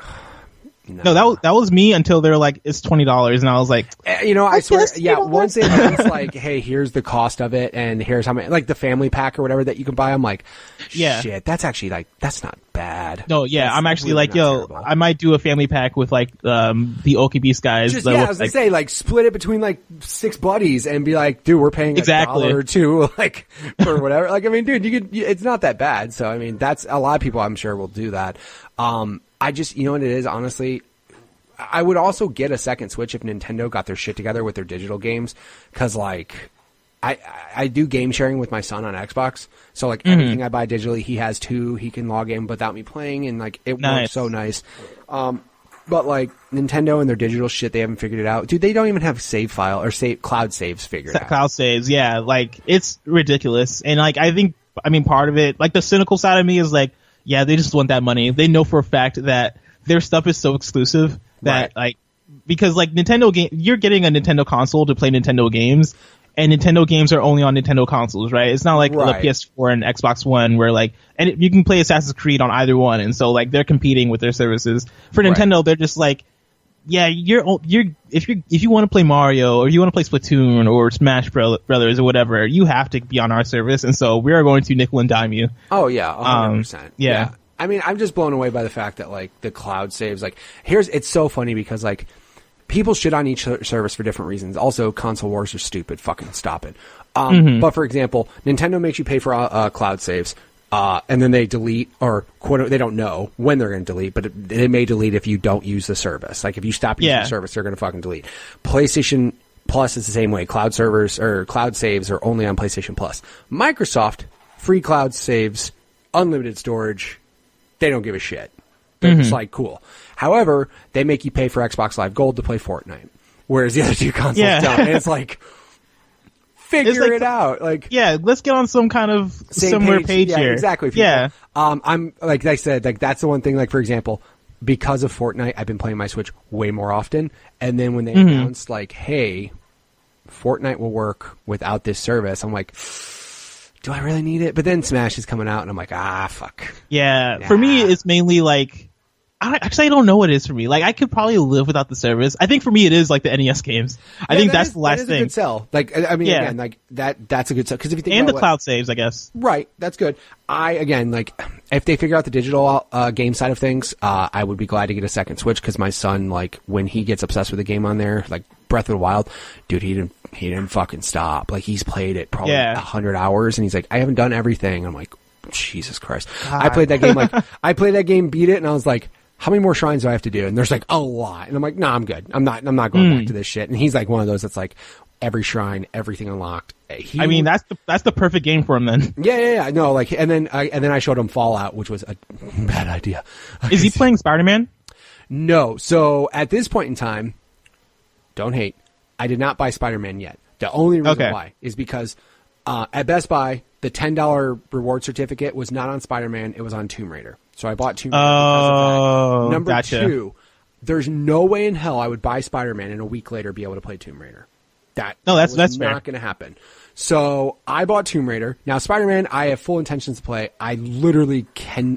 no, that was me until they were like, it's $20, and I was like, I swear, yeah. Once it's like, hey, here's the cost of it, and here's how many, like the family pack or whatever that you can buy. I'm like, shit, that's actually like that's not bad. No, yeah, I'm actually really like, terrible. I might do a family pack with like the Okie Beast guys. I was gonna say like split it between like 6 buddies and be like, dude, we're paying $1 or $2 like for whatever. Like, I mean, dude, it's not that bad. So I mean, that's a lot of people I'm sure will do that. I just, you know what it is, honestly, I would also get a second Switch if Nintendo got their shit together with their digital games, because like I do game sharing with my son on Xbox, so like everything I buy digitally, he has 2, he can log in without me playing, and like it works so nice. But like Nintendo and their digital shit, they haven't figured it out. Dude, they don't even have save file or cloud saves figured out. Cloud saves, yeah, like it's ridiculous. And like I mean part of it, like the cynical side of me is like, yeah, they just want that money. They know for a fact that their stuff is so exclusive that like, because like Nintendo game, you're getting a Nintendo console to play Nintendo games, and Nintendo games are only on Nintendo consoles, right? It's not like Right. the PS4 and Xbox One where like, you can play Assassin's Creed on either one, and so like they're competing with their services. For Right. Nintendo, they're just like, yeah, if you want to play Mario or you want to play Splatoon or Smash Brothers or whatever, you have to be on our service, and so we are going to nickel and dime you. Oh yeah, 100%. Yeah. I mean, I'm just blown away by the fact that like the cloud saves. Like, it's so funny because like people shit on each service for different reasons. Also, console wars are stupid. Fucking stop it. But for example, Nintendo makes you pay for cloud saves. And then they delete, or quote, they don't know when they're going to delete, but they may delete if you don't use the service. Like if you stop using the service, they're going to fucking delete. PlayStation Plus is the same way. Cloud servers or cloud saves are only on PlayStation Plus. Microsoft, free cloud saves, unlimited storage. They don't give a shit. They're just like, cool. However, they make you pay for Xbox Live Gold to play Fortnite, whereas the other two consoles don't. And it's like, figure it out. Like, yeah, let's get on some kind of similar page yeah, here. Exactly. People. Yeah. I'm like I said, like that's the one thing. Like for example, because of Fortnite, I've been playing my Switch way more often. And then when they announced like, hey, Fortnite will work without this service, I'm like, do I really need it? But then Smash is coming out, and I'm like, fuck. Yeah. For me, it's mainly like, I don't know what it is for me. Like, I could probably live without the service. I think for me, it is like the NES games. I think that's the last thing. That is a good sell. Like, I mean, again, like that's a good sell. Because if you think and about the cloud saves, I guess. Right, that's good. Again, like, if they figure out the digital game side of things, I would be glad to get a second Switch because my son, like, when he gets obsessed with a game on there, like Breath of the Wild, dude, he didn't fucking stop. Like, he's played it probably 100 hours, and he's like, I haven't done everything. I'm like, Jesus Christ. I played that game, beat it, and I was like, how many more shrines do I have to do? And there's like a lot. And I'm like, nah, I'm good. I'm not going back to this shit. And he's like one of those that's like every shrine, everything unlocked. I mean, that's the perfect game for him then. Yeah. No, like, and then I showed him Fallout, which was a bad idea. Is he playing Spider-Man? No. So at this point in time, don't hate, I did not buy Spider-Man yet. The only reason why is because at Best Buy, the $10 reward certificate was not on Spider-Man. It was on Tomb Raider. So I bought Tomb Raider because of that. Number two, there's no way in hell I would buy Spider-Man and a week later be able to play Tomb Raider. That's not going to happen. So I bought Tomb Raider. Now Spider-Man, I have full intentions to play. I literally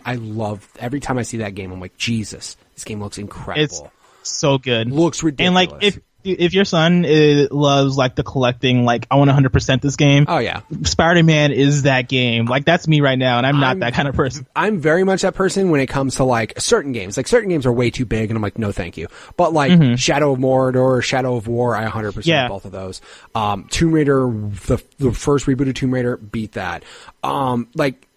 I love every time I see that game. I'm like, Jesus, this game looks incredible. It's so good. Looks ridiculous. And like if your son loves like the collecting, like I want to 100% this game. Oh yeah, Spider-Man is that game. Like that's me right now, and I'm not that kind of person. I'm very much that person when it comes to like certain games. Like certain games are way too big, and I'm like, no, thank you. But like Shadow of Mordor, Shadow of War, I 100% both of those. Tomb Raider, the first reboot of Tomb Raider, beat that.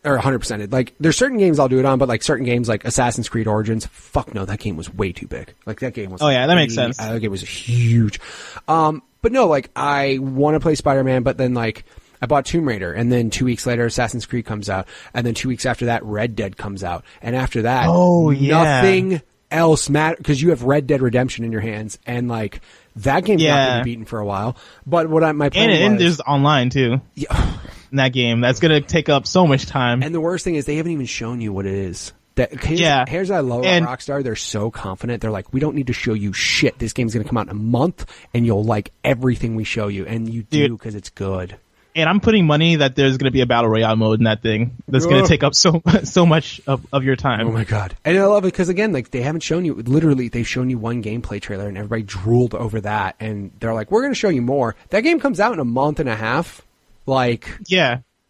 Or 100%. Like, there's certain games I'll do it on, but like certain games like Assassin's Creed Origins, fuck no, that game was way too big. Like that game was. Oh yeah, that makes sense. That game was huge. But no, like I want to play Spider-Man, but then like I bought Tomb Raider, and then 2 weeks later Assassin's Creed comes out, and then 2 weeks after that Red Dead comes out, and after that, nothing else matters because you have Red Dead Redemption in your hands, and like that game's not going to be beaten for a while. But my plan was, and there's online too. Yeah. In that game, that's gonna take up so much time. And the worst thing is they haven't even shown you what it is. Here's what I love about Rockstar. They're so confident. They're like, we don't need to show you shit. This game's gonna come out in a month, and you'll like everything we show you, and you do because it's good. And I'm putting money that there's gonna be a battle royale mode in that thing that's gonna take up so much of your time. Oh my god! And I love it because again, like they haven't shown you. Literally, they've shown you one gameplay trailer, and everybody drooled over that. And they're like, we're gonna show you more. That game comes out in a month and a half. Like,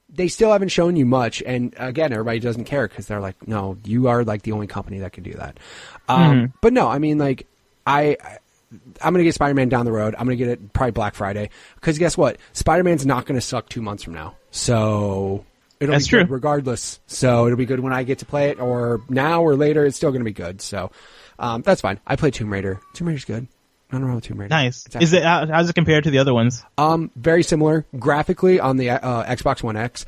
they still haven't shown you much, and again, everybody doesn't care because they're like, no, you are like the only company that can do that. But no, I mean, like, I'm gonna get Spider-Man down the road. I'm gonna get it probably Black Friday because guess what? Spider-Man's not gonna suck 2 months from now, so it'll be good regardless. So it'll be good when I get to play it, or now or later. It's still gonna be good. So that's fine. I played Tomb Raider. Tomb Raider's good. Nothing wrong with Tomb Raider. Nice. Is it? How does it compare to the other ones? Very similar graphically on the Xbox One X.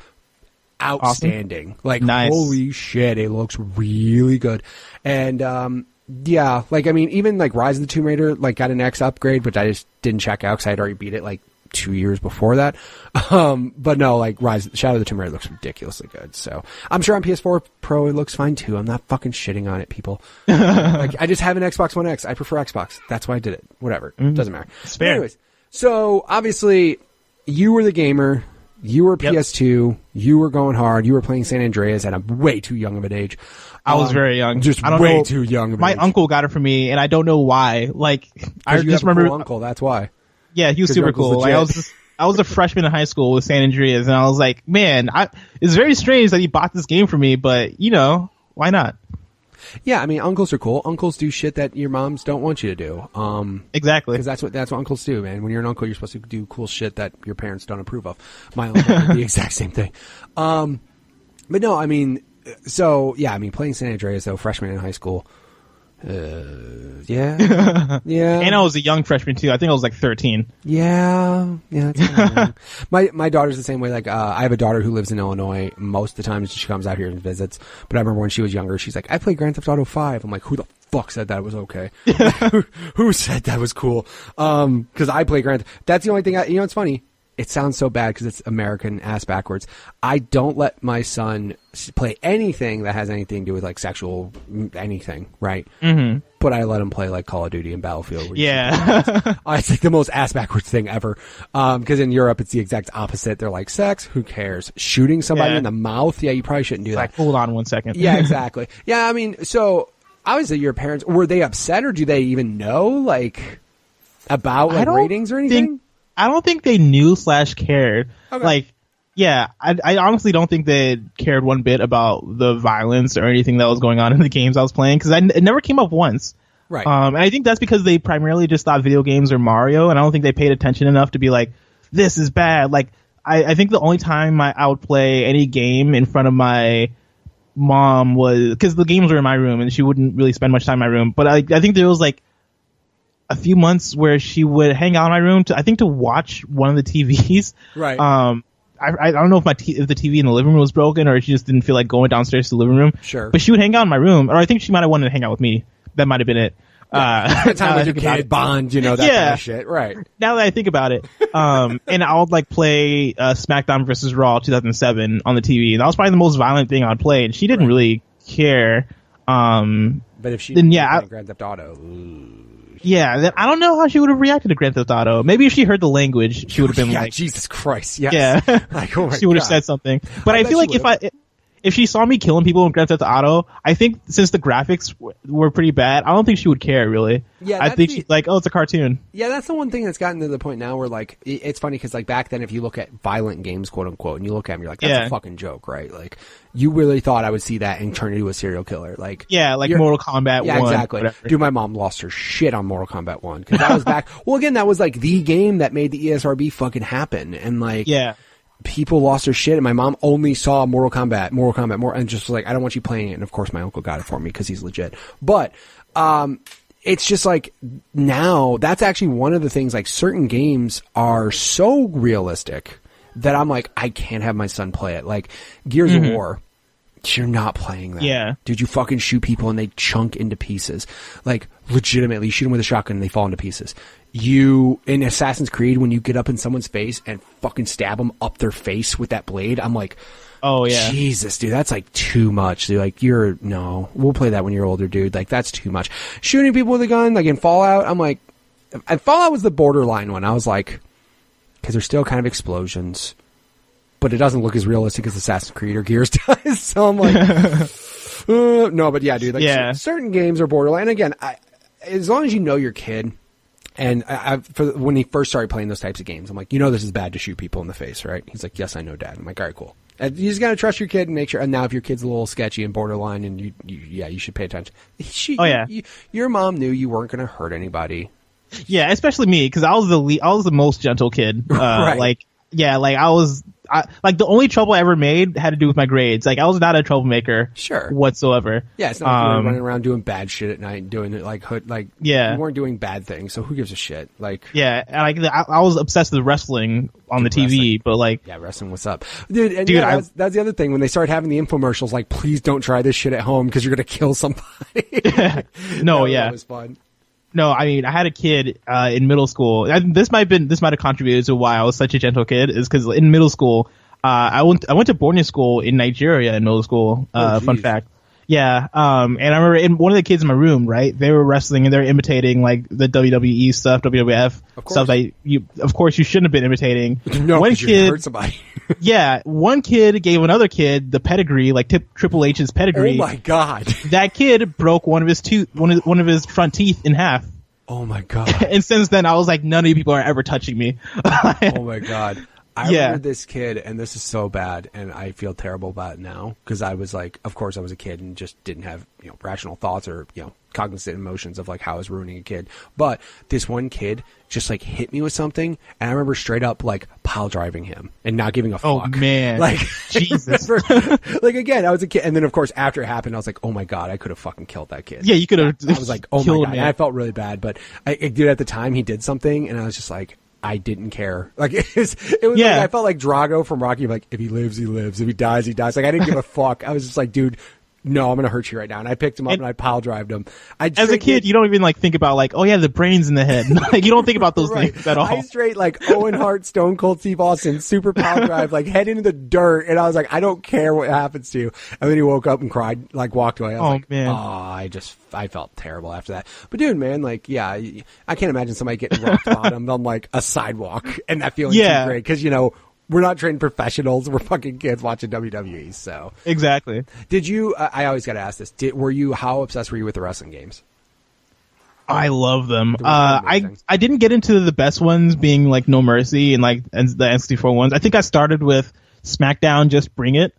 Outstanding. Awesome. Like, holy shit, it looks really good. And like I mean, even like Rise of the Tomb Raider like got an X upgrade, which I just didn't check out because I had already beat it like 2 years before that. But no, like Shadow of the Tomb Raider looks ridiculously good. So I'm sure on PS4 Pro it looks fine too. I'm not fucking shitting on it, people. Like I just have an Xbox One X. I prefer Xbox. That's why I did it. Whatever. Doesn't matter. It's fair. Anyways, so obviously you were the gamer. You were PS2. You were going hard. You were playing San Andreas at a way too young of an age. I was very young. Just I don't way know, too young of an my age. uncle got it for me, and I don't know why. Like, I You just have a remember. cool uncle. That's why. Yeah, he was 'Cause your super uncle's cool. Like, legit. I was a freshman in high school with San Andreas, and I was like, man, it's very strange that he bought this game for me, but why not? Yeah, I mean, uncles are cool. Uncles do shit that your moms don't want you to do. Exactly. Because that's what uncles do, man. When you're an uncle, you're supposed to do cool shit that your parents don't approve of. My uncle did the exact same thing. But no, I mean, so yeah, I mean, playing San Andreas though, freshman in high school. Yeah. And I was a young freshman too. I think I was like 13. Yeah. That's kinda my daughter's the same way. Like, I have a daughter who lives in Illinois. Most of the time she comes out here and visits. But I remember when she was younger, she's like, I played Grand Theft Auto 5. I'm like, who the fuck said that was okay? Who said that was cool? Cause I play Grand Theft. That's the only thing it's funny. It sounds so bad because it's American ass backwards. I don't let my son play anything that has anything to do with like sexual anything, right? Mm-hmm. But I let him play like Call of Duty and Battlefield. Yeah. It's like the most ass backwards thing ever. Because in Europe, it's the exact opposite. They're like, sex, who cares? Shooting somebody in the mouth? Yeah, you probably shouldn't do that. Like, hold on one second. Yeah, exactly. Yeah, I mean, so obviously your parents, were they upset or do they even know like about like ratings or anything? I don't think they knew / cared. Okay. Like, yeah, I honestly don't think they cared one bit about the violence or anything that was going on in the games I was playing because it never came up once. Right. And I think that's because they primarily just thought video games are Mario, and I don't think they paid attention enough to be like, this is bad. Like, I think the only time I would play any game in front of my mom was because the games were in my room and she wouldn't really spend much time in my room. But I think there was like a few months where she would hang out in my room to watch one of the TVs. Right. I don't know if if the TV in the living room was broken or she just didn't feel like going downstairs to the living room. Sure. But she would hang out in my room, or I think she might have wanted to hang out with me. That might have been it. Time with your kid, bond, that kind of shit. Right. Now that I think about it, and I would like play SmackDown versus Raw 2007 on the TV, and that was probably the most violent thing I'd play, and she didn't really care. But if she then Grand Theft Auto. Ooh. Yeah, then I don't know how she would have reacted to Grand Theft Auto. Maybe if she heard the language, she would have been like, Jesus Christ, yes. Yeah. Like, oh my she would have God. said something. But I feel like if she saw me killing people in Grand Theft Auto, I think since the graphics were pretty bad, I don't think she would care really. Yeah, I think she's like, oh, it's a cartoon. Yeah, that's the one thing that's gotten to the point now where like it's funny because like back then, if you look at violent games, quote unquote, and you look at them, you're like, that's a fucking joke, right? Like you really thought I would see that and turn into a serial killer, like Mortal Kombat 1. Yeah, exactly. Whatever. Dude, my mom lost her shit on Mortal Kombat 1 because that was back. Well, again, that was like the game that made the ESRB fucking happen, and like people lost their shit, and my mom only saw Mortal Kombat, and just was like, I don't want you playing it. And of course, my uncle got it for me because he's legit. But it's just like now that's actually one of the things. Like certain games are so realistic that I'm like, I can't have my son play it. Like Gears of War. You're not playing that. Yeah. Dude, you fucking shoot people and they chunk into pieces. Like, legitimately, you shoot them with a shotgun and they fall into pieces. In Assassin's Creed, when you get up in someone's face and fucking stab them up their face with that blade, I'm like, oh yeah, Jesus, dude, that's like too much. Dude, like, we'll play that when you're older, dude. Like, that's too much. Shooting people with a gun, like in Fallout, I'm like, and Fallout was the borderline one. I was like, because there's still kind of explosions. But it doesn't look as realistic as Assassin's Creed or Gears does. So I'm like, no, but yeah, dude. Like, certain games are borderline. Again, as long as you know your kid, and when he first started playing those types of games, I'm like, this is bad to shoot people in the face, right? He's like, yes, I know, Dad. I'm like, all right, cool. And you just gotta trust your kid and make sure. And now, if your kid's a little sketchy and borderline, and you should pay attention. Your mom knew you weren't gonna hurt anybody. Yeah, especially me, because I was the most gentle kid. Right. Like the only trouble I ever made had to do with my grades. Like I was not a troublemaker, whatsoever. Yeah, it's not like you were running around doing bad shit at night, doing it you weren't doing bad things. So who gives a shit? Like and I was obsessed with wrestling on the TV, but like wrestling. What's up, dude? And that's the other thing when they started having the infomercials. Like, please don't try this shit at home because you're gonna kill somebody. That was fun. No, I mean, I had a kid in middle school. This might have contributed to why I was such a gentle kid. Is because in middle school, I went to boarding school in Nigeria in middle school. Fun fact. Yeah, and I remember one of the kids in my room, right? They were wrestling and they were imitating like the WWE stuff, WWF stuff that of course, you shouldn't have been imitating. No, one kid you hurt somebody. Yeah, one kid gave another kid the pedigree, like Triple H's pedigree. Oh my god! That kid broke one of his front teeth in half. Oh my god! And since then, I was like, none of you people are ever touching me. Oh my god! I remember this kid, and this is so bad, and I feel terrible about it now, because I was like, of course I was a kid and just didn't have, rational thoughts or, cognizant emotions of like how I was ruining a kid. But this one kid just like hit me with something, and I remember straight up like pile driving him and not giving a fuck. Oh man. Like, Jesus. Like again, I was a kid, and then of course after it happened, I was like, oh my god, I could have fucking killed that kid. Yeah, you could have. I was like, oh my god. And I felt really bad, but I did at the time, he did something, and I was just like, I didn't care. Like it was like, I felt like Drago from Rocky, like, if he lives, he lives. If he dies, he dies. Like I didn't give a fuck. I was just like, dude, no, I'm going to hurt you right now. And I picked him up and I pile drived him. As a kid, you don't even like think about like, oh yeah, the brains in the head. Like you don't think about those things at all. I straight like Owen Hart, Stone Cold Steve Austin, super pile drive, like head into the dirt. And I was like, I don't care what happens to you. And then he woke up and cried, like walked away. I was like, man. I felt terrible after that. But dude, man, like, yeah, I can't imagine somebody getting rock bottomed on like a sidewalk and that feeling too great. Cause we're not trained professionals. We're fucking kids watching WWE. So exactly. Did you? I always got to ask this. How obsessed were you with the wrestling games? I love them. I didn't get into the best ones, being like No Mercy and like the N64 ones. I think I started with SmackDown, Just Bring It.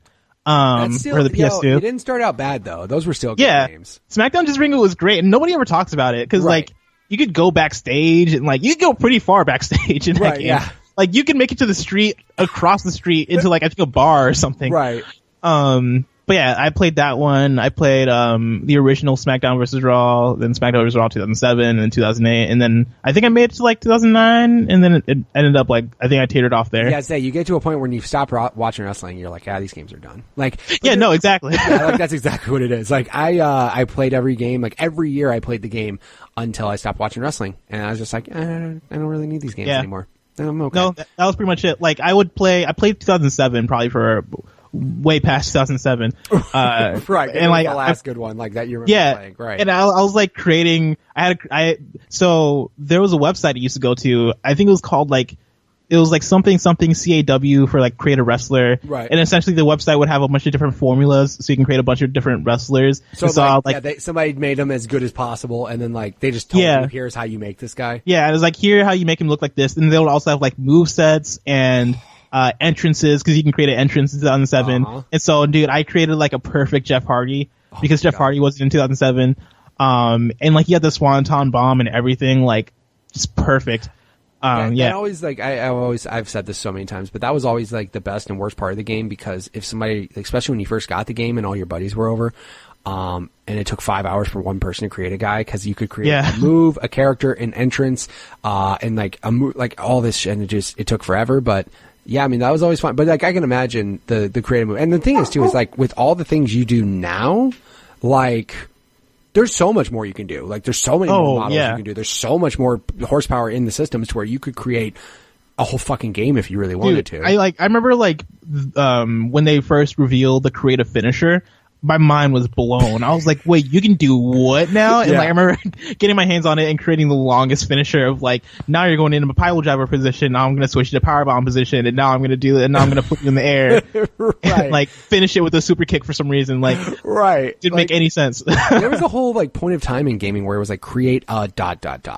For the PS2. You didn't start out bad though. Those were still good games. SmackDown Just Bring It was great, and nobody ever talks about it because like you could go backstage and like you could go pretty far backstage in that game. Yeah. Like you can make it to the street, across the street into like I think a bar or something. Right. But yeah, I played that one. I played the original SmackDown vs. Raw, then SmackDown vs. Raw 2007, and then 2008, and then I think I made it to like 2009, and then it ended up like I think I tatered off there. Yeah, I'd say you get to a point when you stop watching wrestling, you're like, these games are done. Like, no, exactly. Like that's exactly what it is. Like I played every game, like every year I played the game until I stopped watching wrestling, and I was just like, I don't really need these games anymore. I'm okay. No, that was pretty much it. Like I played 2007 probably for way past 2007. Right. And like the last good one like that you remember playing. Right. And I was like creating, so there was a website I used to go to. I think it was called like, it was like something CAW for like create a wrestler. Right. And essentially the website would have a bunch of different formulas so you can create a bunch of different wrestlers. So somebody made them as good as possible, and then like they just told you, here's how you make this guy. Yeah. And it was like, here how you make him look like this. And they would also have like move sets and entrances, because you can create an entrance in 2007. And so, dude, I created like a perfect Jeff Hardy because Jeff Hardy wasn't in 2007. And like he had the Swanton bomb and everything, like just perfect. Always like I've said this so many times, but that was always like the best and worst part of the game, because if somebody, especially when you first got the game and all your buddies were over, and it took 5 hours for one person to create a guy, because you could create a move, a character, an entrance, and like a move, like all this shit, and it took forever. But yeah, I mean that was always fun. But like I can imagine the creative move, and the thing is too is like with all the things you do now, like. There's so much more you can do. Like, there's so many more models you can do. There's so much more horsepower in the systems to where you could create a whole fucking game if you really wanted to. I remember like when they first revealed the creative finisher, my mind was blown. I was like, wait, you can do what now? And like I remember getting my hands on it and creating the longest finisher of like, now you're going into a pile driver position, now I'm going to switch to powerbomb position, and now I'm going to do it, and now I'm going to put you in the air. And like finish it with a super kick for some reason. Like, didn't make any sense. There was a whole like point of time in gaming where it was like create a ...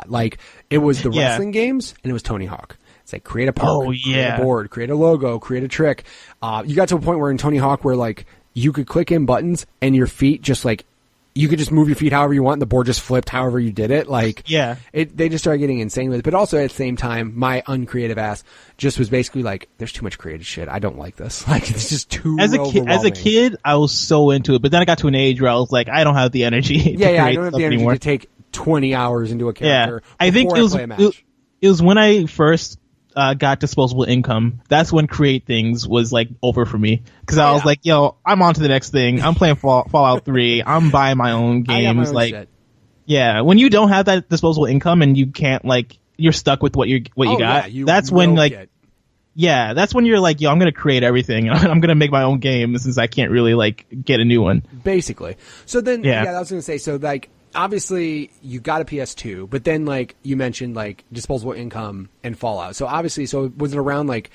Like it was the wrestling games and it was Tony Hawk. It's like create a part, create a board, create a logo, create a trick. You got to a point where in Tony Hawk where like you could click in buttons and your feet just like, you could just move your feet however you want and the board just flipped however you did it. Like, they just started getting insane with it. But also at the same time, my uncreative ass just was basically like, there's too much creative shit. I don't like this. Like, it's just too overwhelming. As a kid, I was so into it. But then I got to an age where I was like, I don't have the energy I don't have the energy to take 20 hours into a character. I think it was when I first got disposable income. That's when create things was like over for me, because I was like, yo, I'm on to the next thing. I'm playing Fallout 3. I'm buying my own games. Like, shit. When you don't have that disposable income and you can't like, you're stuck with what you got. That's when like Yeah, that's when you're like, yo, I'm gonna create everything. I'm gonna make my own game since I can't really like get a new one. Basically. So then, yeah I was gonna say, so like, obviously you got a PS2, but then like you mentioned like disposable income and Fallout. So obviously, so was it around like,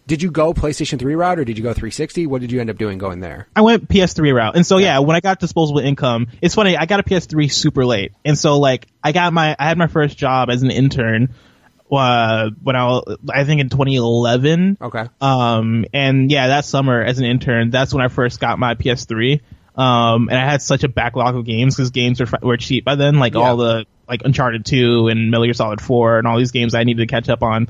did you go PlayStation 3 route or did you go 360? What did you end up doing going there? I went PS3 route. And so yeah, when I got disposable income, it's funny, I got a PS3 super late. And so like I had my first job as an intern when I think in 2011. Okay. And yeah, that summer as an intern, that's when I first got my PS3. And I had such a backlog of games because games were cheap by then, like all the like Uncharted 2 and Metal Gear Solid 4 and all these games I needed to catch up on.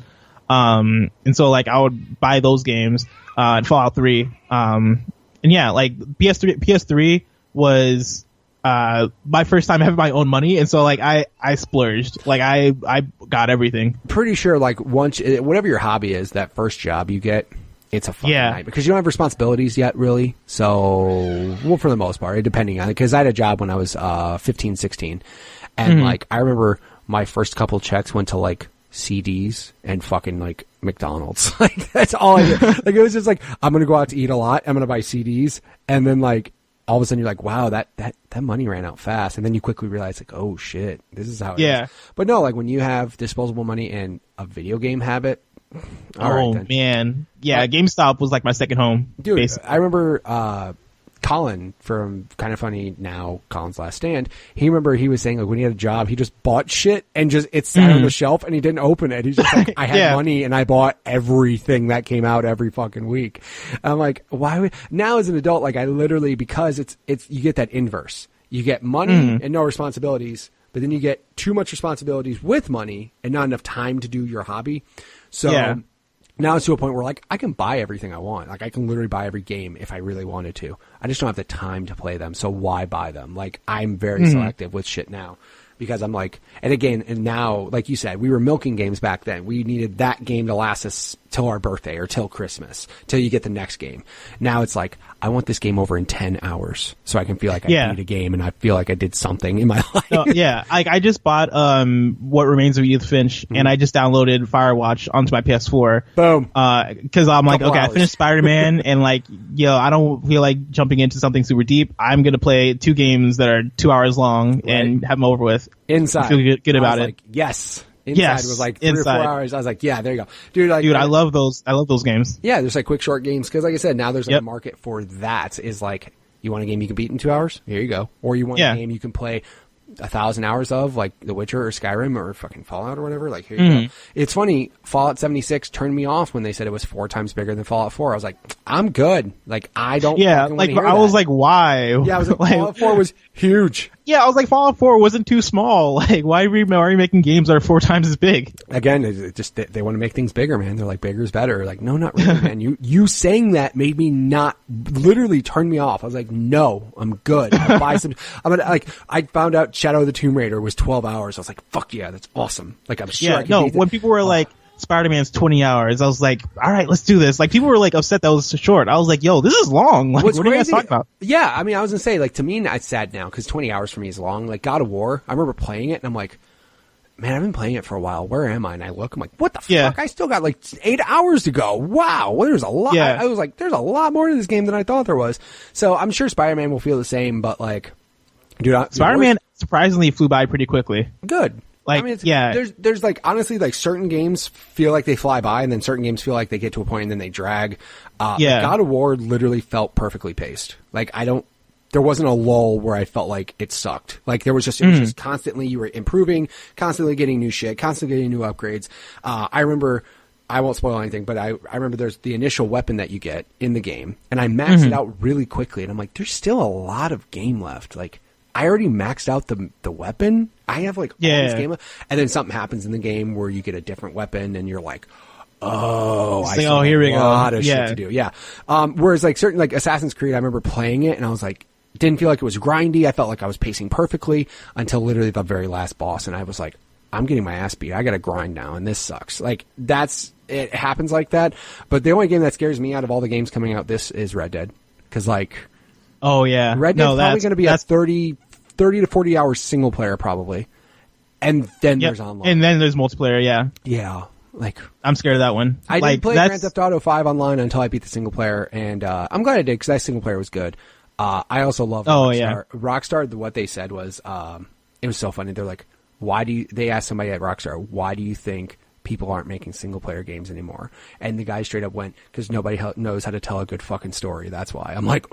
And so like I would buy those games, and Fallout 3. And yeah, like PS3 was my first time having my own money, and so like I splurged, like I got everything. Pretty sure like once whatever your hobby is, that first job you get, it's a fucking night because you don't have responsibilities yet, really. So, well, for the most part, depending on it, because I had a job when I was 15, 16, and like I remember my first couple checks went to like CDs and fucking like McDonald's. Like that's all I did. Like it was just like, I'm gonna go out to eat a lot, I'm gonna buy CDs, and then like all of a sudden you're like, wow, that money ran out fast. And then you quickly realize like, oh shit, this is how it is. But no, like when you have disposable money and a video game habit, man. Yeah, GameStop was like my second home. Dude, basically. I remember Colin from Kind of Funny Now, Colin's Last Stand, he was saying like when he had a job, he just bought shit and just it sat on the shelf and he didn't open it. He's just like, I had money and I bought everything that came out every fucking week. I'm like, why would now as an adult, like I literally, because it's you get that inverse. You get money and no responsibilities, but then you get too much responsibilities with money and not enough time to do your hobby. So now it's to a point where like I can buy everything I want. Like I can literally buy every game if I really wanted to. I just don't have the time to play them. So why buy them? Like I'm very selective with shit now because I'm like, and again, and now, like you said, we were milking games back then. We needed that game to last us till our birthday or till Christmas, till you get the next game. Now it's like, I want this game over in 10 hours so I can feel like I beat a game and I feel like I did something in my life. I just bought What Remains of Edith Finch and I just downloaded Firewatch onto my PS4. Boom. Because I'm like, okay, I finished Spider-Man and like, I don't feel like jumping into something super deep. I'm going to play 2 games that are 2 hours long and have them over with. Inside. Feel good about it. Like, yes. Inside was like 3 or 4 hours. I was like, yeah, there you go. Dude, I love those. I love those games. Yeah, there's like quick short games. Cause like I said, now there's like a market for that is like, you want a game you can beat in 2 hours? Here you go. Or you want a game you can play 1,000 hours of, like The Witcher or Skyrim or fucking Fallout or whatever. Like, here you go. It's funny. Fallout 76 turned me off when they said it was 4 times bigger than Fallout 4. I was like, I'm good. Like, I don't. Like I was like, why? Yeah, I was like, Fallout 4 was huge. Yeah, I was like, Fallout 4 wasn't too small. Like, why are you making games that are 4 times as big? Again, it just they want to make things bigger, man. They're like, bigger is better. Like, no, not really, man. You saying that made me not literally turn me off. I was like, no, I'm good. I'll buy some. I'm gonna like. I found out Shadow of the Tomb Raider was 12 hours. I was like, fuck yeah, that's awesome. Like, I'm sure. When people were like, Spider-Man's 20 hours, I was like, all right, let's do this. Like, people were like upset that was short. I was like, yo, this is long. Like, what are you guys talking about? Yeah, I mean, I was gonna say, like, to me, it's sad now because 20 hours for me is long. Like, God of War, I remember playing it and I'm like, man, I've been playing it for a while. Where am I? And I look, I'm like, what the fuck? I still got like 8 hours to go. Wow. Well, there's a lot. I was like, there's a lot more to this game than I thought there was. So I'm sure Spider-Man will feel the same, but like, dude, Spider-Man surprisingly flew by pretty quickly. Good. Like, I mean, there's like, honestly, like certain games feel like they fly by and then certain games feel like they get to a point and then they drag. Like God of War literally felt perfectly paced. Like there wasn't a lull where I felt like it sucked. Like there was just, it was just constantly, you were improving, constantly getting new shit, constantly getting new upgrades. I remember, I won't spoil anything, but I remember there's the initial weapon that you get in the game and I maxed it out really quickly and I'm like, there's still a lot of game left. Like, I already maxed out the weapon. I have like all this game left. And then something happens in the game where you get a different weapon and you're like, oh, I still have a lot of shit to do. Yeah. Whereas like certain like Assassin's Creed, I remember playing it and I was like, didn't feel like it was grindy. I felt like I was pacing perfectly until literally the very last boss. And I was like, I'm getting my ass beat. I got to grind now and this sucks. Like it happens like that. But the only game that scares me out of all the games coming out this is Red Dead. Cause like, oh yeah, Red Dead's probably going to be a 30 to 40 hours single player probably. And then there's online. And then there's multiplayer, yeah. Yeah. Like, I'm scared of that one. I like, didn't play Grand Theft Auto 5 online until I beat the single player, and I'm glad I did because that single player was good. I also love Rockstar. Yeah. Rockstar, what they said was, it was so funny. They're like, they asked somebody at Rockstar, why do you think people aren't making single player games anymore? And the guy straight up went, because nobody knows how to tell a good fucking story. That's why. I'm like,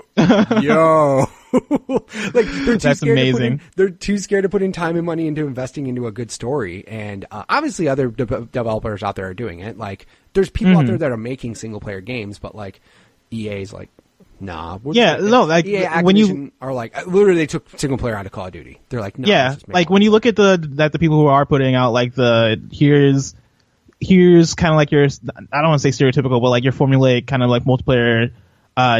yo, like That's amazing. They're too scared to put in time and money into investing into a good story. And obviously other developers out there are doing it. Like there's people out there that are making single player games, but like EA's like, nah. Like EA, Activision when you are like, literally they took single player out of Call of Duty. They're like, no. yeah, like when you look at the people who are putting out like here's kind of like your, I don't want to say stereotypical, but like your formulaic kind of like multiplayer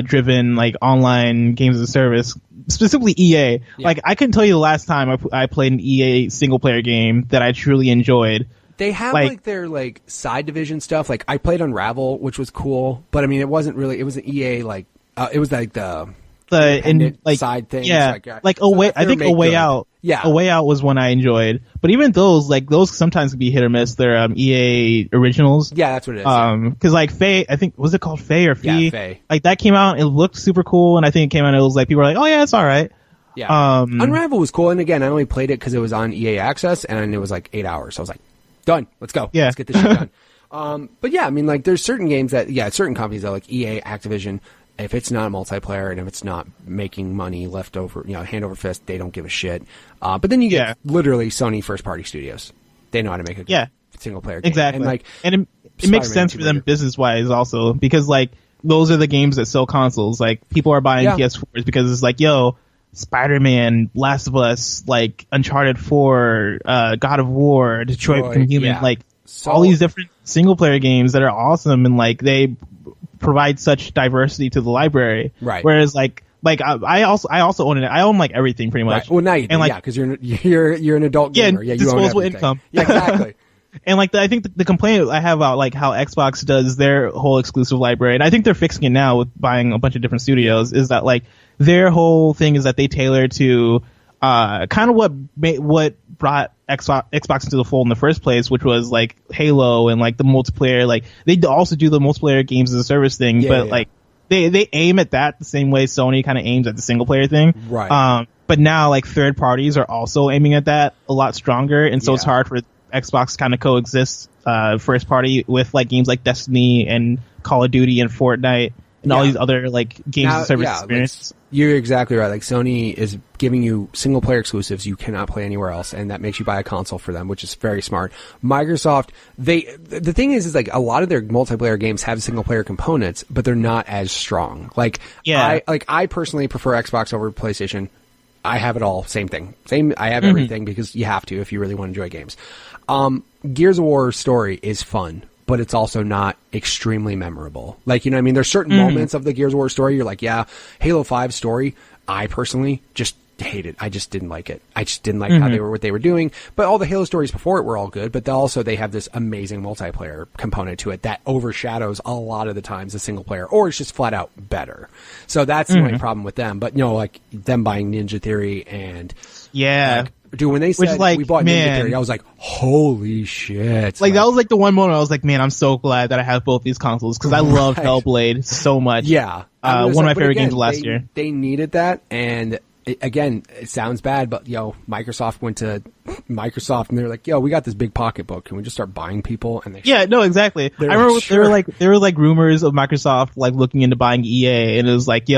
driven like online games as a service, specifically EA. Yeah. Like I couldn't tell you the last time I played an EA single player game that I truly enjoyed. They have like their like side division stuff. Like I played Unravel, which was cool, but I mean it wasn't really. It was an EA like it was like the like side thing. Yeah, like A Way Out. Yeah, A Way Out was one I enjoyed. But even those sometimes can be hit or miss. They're EA originals. Yeah, that's what it is. Because like Faye, I think was it called Faye or Fee? Yeah, Faye. Like that came out, it looked super cool, and I think it came out, it was like people were like, oh yeah, it's all right. Yeah, Unravel was cool, and again, I only played it because it was on EA Access, and it was like 8 hours. So I was like, done. Let's go. Yeah. Let's get this shit done. But yeah, I mean, like, there's certain games that, certain companies that like EA, Activision, if it's not multiplayer and if it's not making money left over, hand over fist, they don't give a shit. But then you get literally Sony first party studios. They know how to make a single player game. Exactly. And it makes sense for them business wise also, because like those are the games that sell consoles. Like people are buying PS4s because it's like, yo, Spider-Man, Last of Us, like Uncharted 4, God of War, Detroit Become Human, like all these different single player games that are awesome, and like they provide such diversity to the library. Right. Whereas like I also own it. I own like everything pretty much. Right. Well, now you do, because you're an adult gamer. Yeah, you disposable own everything. income. Yeah, exactly. And like I think the complaint I have about like how Xbox does their whole exclusive library, and I think they're fixing it now with buying a bunch of different studios, is that like their whole thing is that they tailor to kind of what brought Xbox into the fold in the first place, which was like Halo and like the multiplayer. Like they also do the multiplayer games as a service thing, like they aim at that the same way Sony kind of aims at the single player thing. Right. But now like third parties are also aiming at that a lot stronger, and so it's hard for Xbox kind of coexist first party with like games like Destiny and Call of Duty and Fortnite and all these other like games as a service experiences. Like, you're exactly right. Like Sony is giving you single player exclusives you cannot play anywhere else, and that makes you buy a console for them, which is very smart. Microsoft, the thing is like a lot of their multiplayer games have single player components, but they're not as strong. Like I personally prefer Xbox over PlayStation. I have it all, same thing. I have everything because you have to if you really want to enjoy games. Gears of War story is fun, but it's also not extremely memorable. Like, you know what I mean? There's certain moments of the Gears of War story you're like, yeah, Halo 5 story, I personally just hate it. I just didn't like it. I just didn't like what they were doing. But all the Halo stories before it were all good, but they have this amazing multiplayer component to it that overshadows a lot of the times the single player, or it's just flat out better. So that's the only problem with them. But like them buying Ninja Theory and dude, when they said we bought Ninja Theory, I was like, holy shit. Like that was like the one moment I was like, man, I'm so glad that I have both these consoles because I love Hellblade so much. Yeah. One of my favorite games last year. They needed that, and it sounds bad, but Microsoft went to Microsoft and they're like, we got this big pocketbook. Can we just start buying people? And no, exactly. I remember there were like rumors of Microsoft like looking into buying EA, and it was like,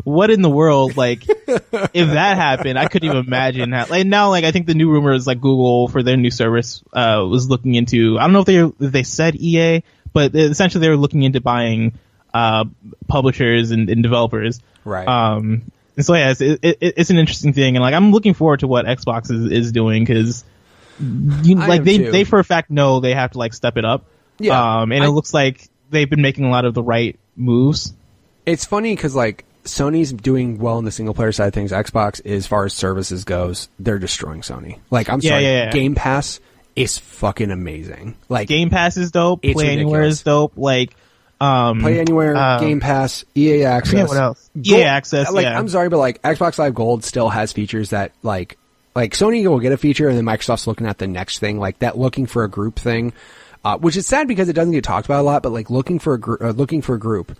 what in the world? Like, if that happened, I couldn't even imagine how. Like now, like I think the new rumor is like Google for their new service was looking into. I don't know if they said EA, but essentially they were looking into buying publishers and developers. Right. And so it's an interesting thing, and like I'm looking forward to what Xbox is doing because they for a fact know they have to like step it up. Yeah. And it looks like they've been making a lot of the right moves. It's funny because like Sony's doing well in the single player side of things. Xbox, as far as services goes, they're destroying Sony. Like I'm sorry, Game Pass is fucking amazing. Like Game Pass is dope. Play Anywhere is dope. Like. Play Anywhere, Game Pass, EA Access. Yeah, what else? EA Access. Like, I'm sorry, but like Xbox Live Gold still has features that like Sony will get a feature and then Microsoft's looking at the next thing, like that looking for a group thing. which is sad because it doesn't get talked about a lot. But like looking for a group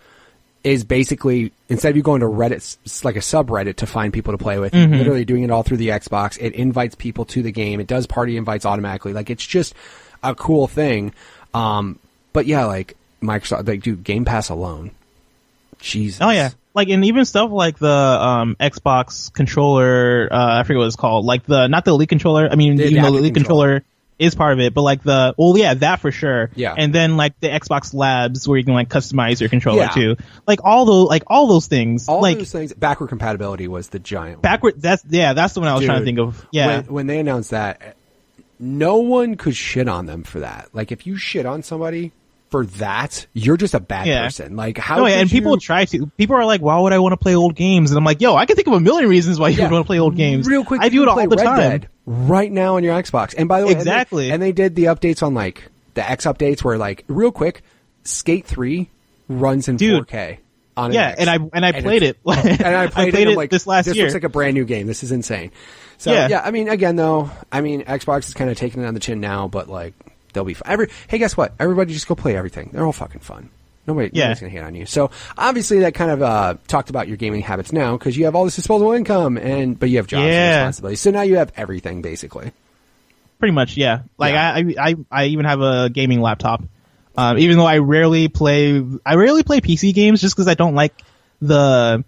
is basically, instead of you going to Reddit, it's like a subreddit to find people to play with, literally doing it all through the Xbox. It invites people to the game. It does party invites automatically. Like, it's just a cool thing. But yeah, like Microsoft, like, dude, Game Pass alone. Jesus. Oh yeah. Like, and even stuff like the Xbox controller, I forget what it's called. Like not the Elite controller. I mean, even though the Elite controller is part of it, but like that for sure. Yeah. And then like the Xbox Labs where you can like customize your controller too. Like all those things. All those things. Backward compatibility was the giant one. That's the one I was trying to think of. Yeah. When they announced that, no one could shit on them for that. Like, if you shit on somebody for that, you're just a bad person. Like, how? And people try to. People are like, "Why would I want to play old games?" And I'm like, "Yo, I can think of a million reasons why you would want to play old games." Real quick, I do it all the time. Dead right now on your Xbox. And by the way, exactly. And they did the updates on like the X updates where like real quick, Skate 3 runs in 4K. On an X. and I played it. And I played it like, this last year. This looks like a brand new game. This is insane. So yeah, I mean, again though, Xbox is kind of taking it on the chin now, but like, they'll be fun. Hey, guess what? Everybody just go play everything. They're all fucking fun. Nobody's going to hate on you. So obviously that kind of talked about your gaming habits now because you have all this disposable income, but you have jobs and responsibilities. So now you have everything basically. Pretty much, yeah. Like I even have a gaming laptop. Even though I rarely play PC games just because I don't like the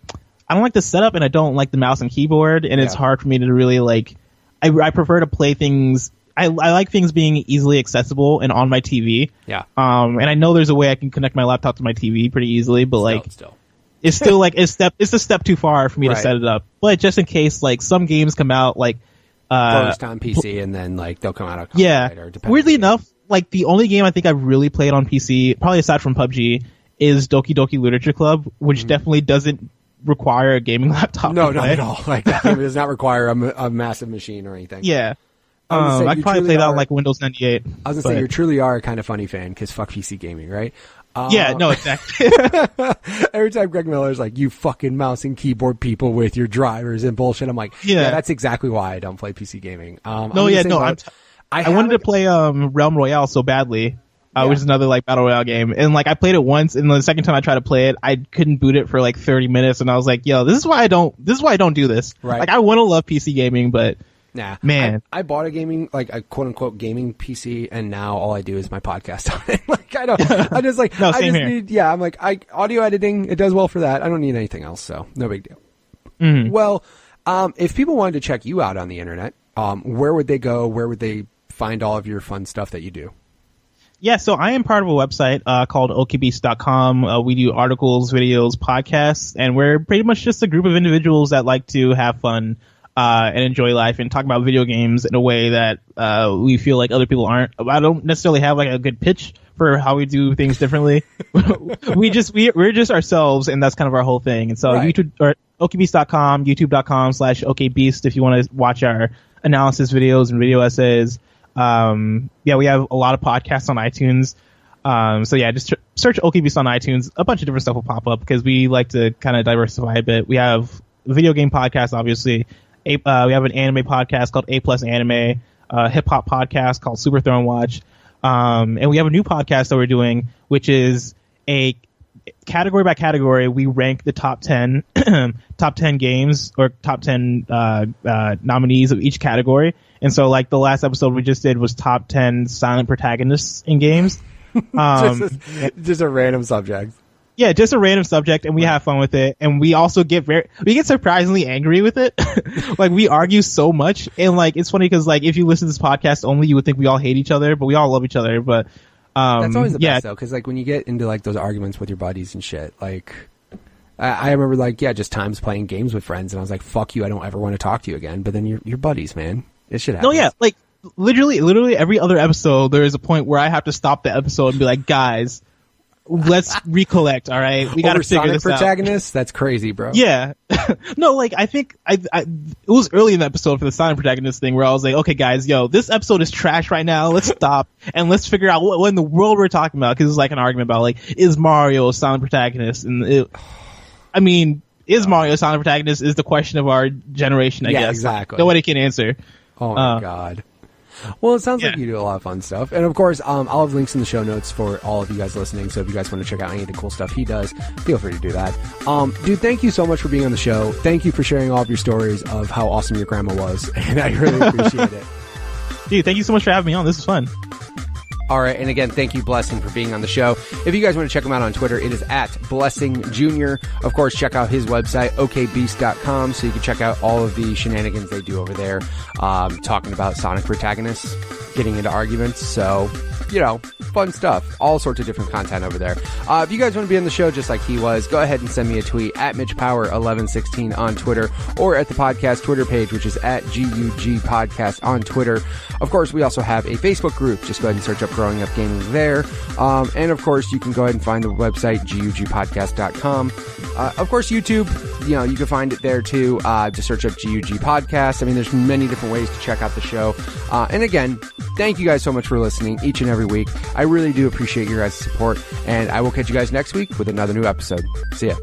setup and I don't like the mouse and keyboard, and it's hard for me to really like. I prefer to play things. I like things being easily accessible and on my TV. Yeah. And I know there's a way I can connect my laptop to my TV pretty easily, but it's still like it's a step too far for me to set it up. But just in case, like some games come out like first on PC and then like they'll come out of later. Weirdly enough, like the only game I think I've really played on PC, probably aside from PUBG, is Doki Doki Literature Club, which definitely doesn't require a gaming laptop. No, not at all. Like that game does not require a massive machine or anything. Yeah. I could probably play that on like Windows 98. I was gonna say you truly are a kind of funny fan because fuck PC gaming, right? Yeah, no, exactly. Every time Greg Miller's like, you fucking mouse and keyboard people with your drivers and bullshit, I'm like, yeah, that's exactly why I don't play PC gaming. I wanted to play Realm Royale so badly, which is another like battle royale game, and like I played it once, and the second time I tried to play it, I couldn't boot it for like 30 minutes, and I was like, yo, this is why I don't do this. Right. Like I want to love PC gaming, but. Nah, man. I bought a quote unquote gaming PC, and now all I do is my podcast on it. Like I just like no, I just here. Need I'm like audio editing. It does well for that. I don't need anything else, so no big deal. Mm-hmm. Well, if people wanted to check you out on the internet, where would they go? Where would they find all of your fun stuff that you do? Yeah, so I am part of a website called okbeast.com. We do articles, videos, podcasts, and we're pretty much just a group of individuals that like to have fun. And enjoy life and talk about video games in a way that we feel like other people aren't. I don't necessarily have like a good pitch for how we do things differently. we're just ourselves, and that's kind of our whole thing. And so YouTube or okbeast.com, youtube.com/okbeast if you want to watch our analysis videos and video essays. We have a lot of podcasts on iTunes. Just search OKBeast on iTunes. A bunch of different stuff will pop up because we like to kind of diversify a bit. We have a video game podcast, obviously. We have an anime podcast called A Plus Anime, a hip hop podcast called Super Throne Watch, and we have a new podcast that we're doing, which is a category by category. We rank the top 10 games or top 10 nominees of each category. And so, like the last episode we just did was top 10 silent protagonists in games. Just a random subject. Yeah, just a random subject, and we have fun with it, and we also get surprisingly angry with it. Like we argue so much, and like it's funny because like if you listen to this podcast only, you would think we all hate each other, but we all love each other. But that's always the best though, because like when you get into like those arguments with your buddies and shit, like I remember like just times playing games with friends, and I was like, "Fuck you, I don't ever want to talk to you again." But then you're buddies, man. It should happen. No, yeah, like literally every other episode, there is a point where I have to stop the episode and be like, guys. Let's recollect, all right? We gotta figure this out. Protagonist? That's crazy, bro. Yeah. No, like, I think it was early in the episode for the silent protagonist thing where I was like, okay, guys, this episode is trash right now. Let's stop and let's figure out what in the world we're talking about, because it's like an argument about, like, is Mario a silent protagonist? And is Mario a silent protagonist is the question of our generation, I guess. Exactly. Nobody can answer. Oh, my God. Well, it sounds like you do a lot of fun stuff. And of course, I'll have links in the show notes for all of you guys listening. So if you guys want to check out any of the cool stuff he does, feel free to do that. Dude, thank you so much for being on the show. Thank you for sharing all of your stories of how awesome your grandma was. And I really appreciate it. Dude, thank you so much for having me on. This was fun. All right, and again, thank you, Blessing, for being on the show. If you guys want to check him out on Twitter, it is at Blessing Jr. Of course, check out his website, okbeast.com, so you can check out all of the shenanigans they do over there, talking about Sonic protagonists, getting into arguments, so, you know, fun stuff. All sorts of different content over there. If you guys want to be on the show just like he was, go ahead and send me a tweet at MitchPower1116 on Twitter, or at the podcast Twitter page, which is at GUG Podcast on Twitter. Of course, we also have a Facebook group. Just go ahead and search up Growing Up Gaming there. And of course, you can go ahead and find the website, gugpodcast.com. Of course, YouTube, you know, you can find it there too. Just search up GUG Podcast. I mean, there's many different ways to check out the show. And again, thank you guys so much for listening each and every week. I really do appreciate your guys' support, and I will catch you guys next week with another new episode. See ya.